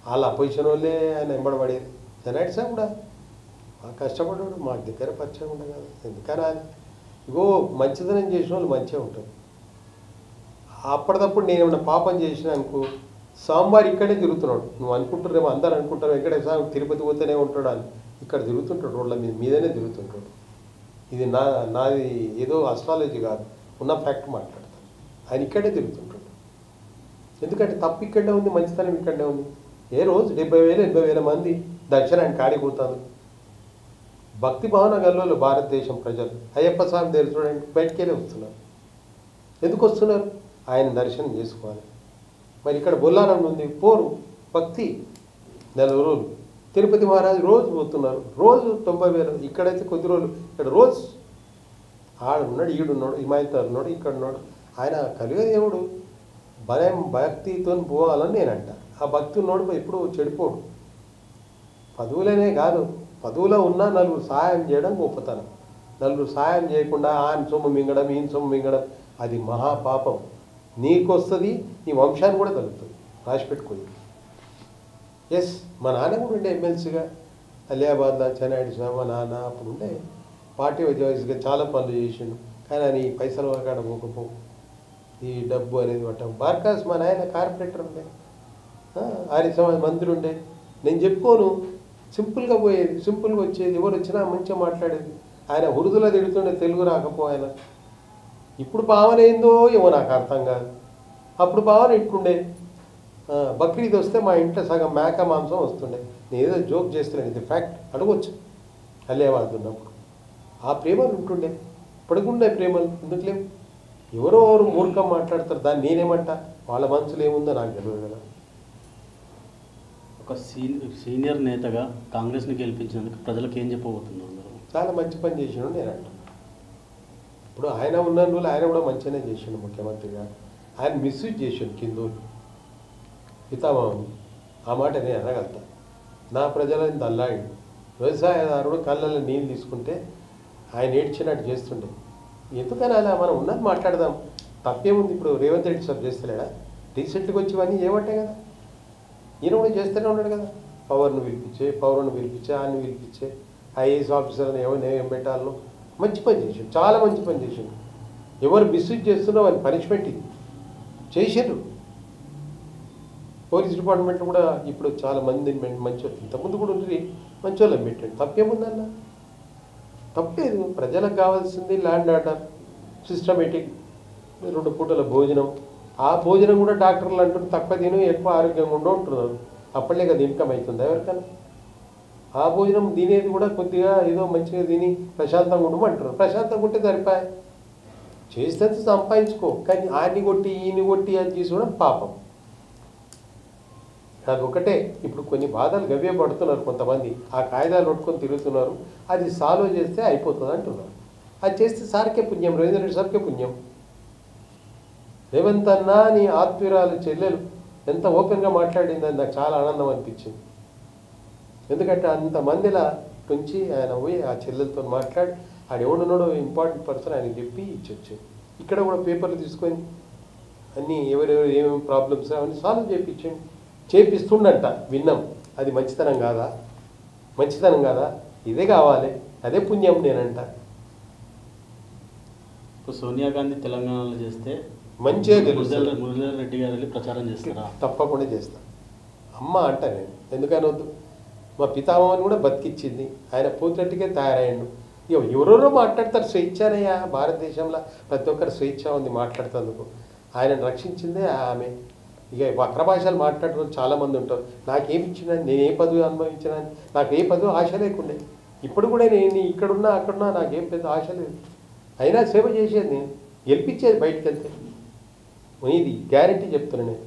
వాళ్ళ అపోజిషన్ వాళ్ళే ఆయన వెంబడబడేది. చెన్నారెడ్డి సార్ కూడా బాగా కష్టపడ్డాడు. మాకు దగ్గర పరిచయం ఉండదు కదా, ఎందుకని అది ఇగో మంచిదనం చేసిన వాళ్ళు మంచిగా ఉంటుంది. అప్పటిదప్పుడు నేను ఏమన్నా పాపం చేసిన అనుకో, సాంబార్ ఇక్కడే తిరుగుతున్నాడు. నువ్వు అనుకుంటున్నారేమో, అందరు అనుకుంటారు వెంకటేశ్వర తిరుపతి పోతేనే ఉంటాడు అని. ఇక్కడ తిరుగుతుంటాడు, రోడ్ల మీదనే తిరుగుతుంటాడు. ఇది నాది ఏదో అస్ట్రాలజీ కాదు, ఉన్న ఫ్యాక్ట్ మాట్లాడతాను. ఆయన ఇక్కడే తిరుగుతుంటాడు. ఎందుకంటే తప్పు ఇక్కడే ఉంది, మంచితనం ఇక్కడే ఉంది. ఏ రోజు 70,000 80,000 మంది దర్శనానికి ఆడిపోతారు. భక్తి భావన గల్లోలు భారతదేశం ప్రజలు. అయ్యప్ప స్వామి దగ్గర చూడండి, బయటకెళ్ళి వస్తున్నారు. ఎందుకు వస్తున్నారు? ఆయన దర్శనం చేసుకోవాలి. మరి ఇక్కడ బొల్లారం ఉంది, పోరు భక్తి. 4 రోజులు తిరుపతి మహారాజు రోజు పోతున్నారు, రోజు 90,000. ఇక్కడైతే కొద్ది రోజులు, ఇక్కడ రోజు ఆడున్నాడు, ఈడున్నాడు, హిమాయతారు ఉన్నాడు, ఇక్కడ ఉన్నాడు. ఆయన కలిగదేవుడు భక్తితో పోవాలని నేనంట. ఆ భక్తి ఉన్నోడు ఎప్పుడు చెడిపోడు. పదవులనే కాదు, పదవులో ఉన్నా నలుగురు సహాయం చేయడం గొప్పతనం. నలుగురు సహాయం చేయకుండా ఆయన సొమ్ము మింగడం, ఈయన సొమ్ము మింగడం, అది మహాపాపం. నీకు వస్తుంది, నీ వంశాన్ని కూడా తగ్గుతుంది. రాసిపెట్టుకుంది. ఎస్, మా నాన్న కూడా ఉండే ఎమ్మెల్సీగా అలియాబాద్లో. చెన్నారెడ్డి స్వామి మా నాన్న అప్పుడు ఉండే పార్టీ వైజ్గా చాలా పనులు చేసిండు. కానీ ఆయన ఈ పైసలు కాడ పోకపో, ఈ డబ్బు అనేది పట్టాం. బార్కాస్ మా నాయన కార్పొరేటర్ ఉండే, ఆర్య సమాజ మంత్రి ఉండే. నేను చెప్పుకోను, సింపుల్గా పోయేది, సింపుల్గా వచ్చేది. ఎవరు వచ్చినా మంచిగా మాట్లాడేది. ఆయన ఉర్దూలో తిడుతుండే, తెలుగు రాకపో ఆయన. ఇప్పుడు భావన ఏందో ఏమో నాకు అర్థం కాదు. అప్పుడు భావన ఇట్లుండే బక్రీద్ వస్తే మా ఇంట్లో సగం మేక మాంసం వస్తుండే. నేను ఏదో జోక్ చేస్తున్నాను, ఇది ఫ్యాక్ట్, అడగొచ్చు అల్లేవాళ్ళు ఉన్నప్పుడు. ఆ ప్రేమలు ఉంటుండే. ఇప్పటికుండే ప్రేమలు ఎందుకు లేవు? ఎవరో మూర్ఖం మాట్లాడతారు, దాన్ని నేనేమంటా, వాళ్ళ మనసులో ఏముందో నాకు తెలియదు కదా. ఒక సీనియర్ నేతగా కాంగ్రెస్ని గెలిపించినందుకు ప్రజలకు ఏం చెప్పబోతున్నారు? చాలా మంచి పని చేసిండు నేను అంటాను. ఇప్పుడు ఆయన ఉన్న రోజులు ఆయన కూడా మంచిగానే చేసిండు ముఖ్యమంత్రిగా. ఆయన మిస్యూజ్ చేసిండు కిందోళ్ళు పితామహని. ఆ మాట నేను అనగలుగుతా. నా ప్రజలని దల్లాడు. వ్యవసాయదారుడు కళ్ళల్లో నీళ్ళు తీసుకుంటే ఆయన ఏడ్చినట్టు చేస్తుండే. ఎందుకని అలా మనం ఉన్నది మాట్లాడదాం, తప్పేముంది? ఇప్పుడు రేవంత్ రెడ్డి సార్ చేస్తలేడా? రీసెంట్గా వచ్చి ఇవన్నీ చేయమంటే కదా, ఈయన కూడా చేస్తూనే ఉన్నాడు కదా. పవర్ను పిలిపించే ఆయన్ని పిలిపించే ఐఏఎస్ ఆఫీసర్ని ఏం పెట్టాలో మంచి పని చేసిండు, చాలా మంచి పని చేసిండు. ఎవరు మిస్యూజ్ చేస్తున్నా వారి పనిష్మెంట్ ఇది చేసిండ్రు. పోలీస్ డిపార్ట్మెంట్లో కూడా ఇప్పుడు చాలా మంది మంచి వాళ్ళు, ఇంతకుముందు కూడా ఉండి మంచి వాళ్ళని పెట్టండి, తప్పేముందన్న? తప్పలేదు. ప్రజలకు కావాల్సింది ల్యాండ్ ఆర్డర్, సిస్టమేటిక్, 2 పూటల భోజనం. ఆ భోజనం కూడా డాక్టర్లు అంటున్నారు తక్కువ తిని ఎక్కువ ఆరోగ్యంగా ఉంటున్నారు. అప్పటికే కదా ఇన్కమ్ అవుతుంది ఎవరికైనా. ఆ భోజనం తినేది కూడా కొద్దిగా ఏదో మంచిగా తిని ప్రశాంతంగా ఉండమంటారు. ప్రశాంతంగా ఉంటే సరిపోయి చేస్తే సంపాదించుకో. కానీ ఆడిని కొట్టి ఈయన్ని కొట్టి అది చేసుకోవడం పాపం. అది ఒకటే. ఇప్పుడు కొన్ని బాధలు గవ్య పడుతున్నారు కొంతమంది, ఆ కాయిదాలు పట్టుకొని తిరుగుతున్నారు. అది సాల్వ్ చేస్తే అయిపోతుంది అంటున్నారు. అది చేస్తే సార్కే పుణ్యం, రవీంద్ర రెడ్డి సార్కే పుణ్యం. రేవంత్ అన్న నీ ఆత్మీయురాలు చెల్లెలు ఎంత ఓపెన్గా మాట్లాడిందని నాకు చాలా ఆనందం అనిపించింది. ఎందుకంటే అంతమందిలా నుంచి ఆయన పోయి ఆ చెల్లెలతో మాట్లాడి ఆడు ఎవడున్నాడో ఇంపార్టెంట్ పర్సన్ ఆయన చెప్పి ఇచ్చొచ్చు. ఇక్కడ కూడా పేపర్లు తీసుకొని అన్నీ ఎవరెవరు ఏమేమి ప్రాబ్లమ్స్ అవన్నీ సాల్వ్ చేపిస్తుండంట. విన్నాం. అది మంచితనం కాదా? మంచితనం కాదా? ఇదే కావాలి, అదే పుణ్యం నేనంట. ఇప్పుడు సోనియా గాంధీ తెలంగాణలో చేస్తే మంచిగా గెలుస్తారు. మురళీధర్ రెడ్డి గారు వెళ్ళి ప్రచారం చేస్తారా? తప్పకుండా చేస్తా. అమ్మ అంట నేను, ఎందుకని వద్దు? మా పితామహని కూడా బతికిచ్చింది, ఆయన పోతున్నట్టుగా తయారయ్యాడు. ఇక ఎవరెవరో మాట్లాడతారు, స్వేచ్ఛనయ్యా. భారతదేశంలో ప్రతి ఒక్కరు స్వేచ్ఛ ఉంది మాట్లాడుతందుకు. ఆయనను రక్షించిందే ఆమె. ఇక వక్ర భాషలు మాట్లాడడం చాలామంది ఉంటారు. నాకేమి ఇచ్చినా, నేను ఏ పదవి అనుభవించినా, నాకు ఏ పదవి ఆశ లేకుండే. ఇప్పుడు కూడా నేను ఇక్కడున్నా అక్కడున్నా నాకేం పెద్ద ఆశ లేదు. అయినా సేవ చేసేది నేను, గెలిపించేది బయటకు వెళ్తే. ఇది గ్యారంటీ చెప్తున్నాను నేను.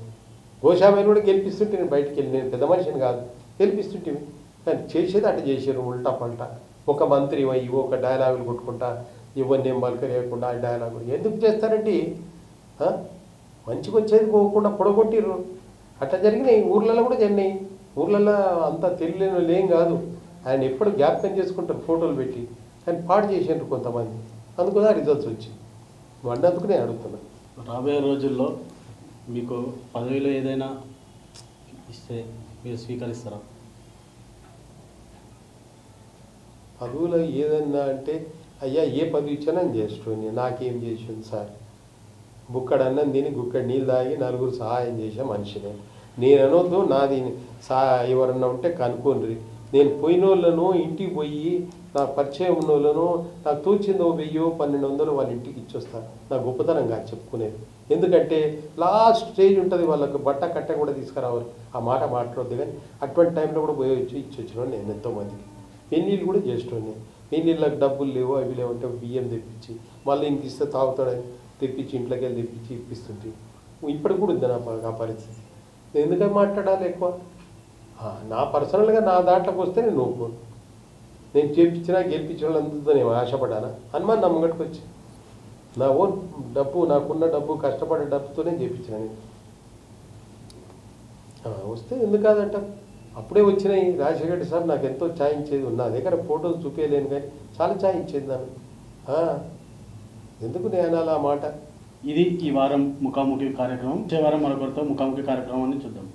గోశామని కూడా గెలిపిస్తుంటే నేను బయటికి వెళ్ళి, నేను పెద్ద మనిషిని కాదు, గెలిపిస్తుంటే. కానీ చేసేది అట్లా చేసారు, ఉల్టా పల్టా. ఒక మంత్రి ఇవ్వ ఒక డైలాగులు కొట్టుకుంటా, ఇవన్నీ ఏం పలకలేకుండా ఆ డైలాగులు ఎందుకు చేస్తారంటే మంచిగా వచ్చేది పోకుండా పొడగొట్టిర్రు. అట్లా జరిగినాయి. ఊర్లలో కూడా జరిగినాయి. ఊర్లలో అంతా తెలియని వాళ్ళు ఏం కాదు. ఆయన ఎప్పుడు జ్ఞాపకం చేసుకుంటారు ఫోటోలు పెట్టి. కానీ పాడు చేసారు కొంతమంది, అందుకు రిజల్ట్స్ వచ్చింది. అన్నందుకు నేను అడుగుతున్నాను. రాబోయే రోజుల్లో మీకు పదవిలో ఏదైనా ఇస్తే మీరు స్వీకరిస్తారా? పదవులో ఏదన్నా అంటే, అయ్యా ఏ పదవి ఇచ్చినా నేను చేస్తుండే. నాకేం చేసింది సార్? బుక్కడు అన్నం తిని గుక్కడు నీళ్ళు తాగి నలుగురు సహాయం చేసే మనిషినే నేను. అనొద్దు నాది ఎవరన్నా ఉంటే కనుక్కోండి. నేను పోయిన వాళ్ళను ఇంటికి పోయి నా పరిచయం ఉన్న వాళ్ళను నాకు తోచిందో 1000-1200 వాళ్ళ ఇంటికి ఇచ్చొస్తాను. నా గొప్పతనం కాదు చెప్పుకునేది. ఎందుకంటే లాస్ట్ స్టేజ్ ఉంటుంది, వాళ్ళకు బట్ట కట్ట కూడా తీసుకురావాలి. ఆ మాట మాట్లాడొద్దు. కానీ అటువంటి టైంలో కూడా పోయి ఇచ్చొచ్చిన నేను ఎంతోమందికి. పెళ్ళిళ్ళు కూడా చేస్తుండే. పెళ్ళిళ్ళకి డబ్బులు లేవు, అవి లేవంటే బియ్యం తెప్పించి మళ్ళీ ఇంటికి ఇస్తే తాగుతాడని తెప్పించి ఇంట్లోకి వెళ్ళి తెప్పించి ఇప్పిస్తుంటే. ఇప్పుడు కూడా ఉంది ఆ పరిస్థితి. నేను ఎందుకని మాట్లాడాలి ఎక్కువ? నా పర్సనల్గా నా దాంట్లోకి వస్తే నేను ఒప్పుకోను. నేను చేపించినా గెలిపించిన వాళ్ళందరితో నేను ఆశపడానా? హనుమాన్ నా ముంగటికి వచ్చి నా ఓన్ డబ్బు, నాకున్న డబ్బు, కష్టపడే డబ్బుతోనే చేపించిన నేను. వస్తే ఎందుకు కాదంట? అప్పుడే వచ్చినాయి. రాజశేఖర్ సార్ నాకు ఎంతో ఛాయించేది. నా దగ్గర ఫోటోలు చూపించలేను కానీ చాలా ఛాయించేది నన్ను. ఎందుకు నేను అలా మాట? ఇది ఈ వారం ముఖాముఖి కార్యక్రమం. వచ్చే వారం మరొకరితో ముఖాముఖి కార్యక్రమాన్ని చూద్దాం.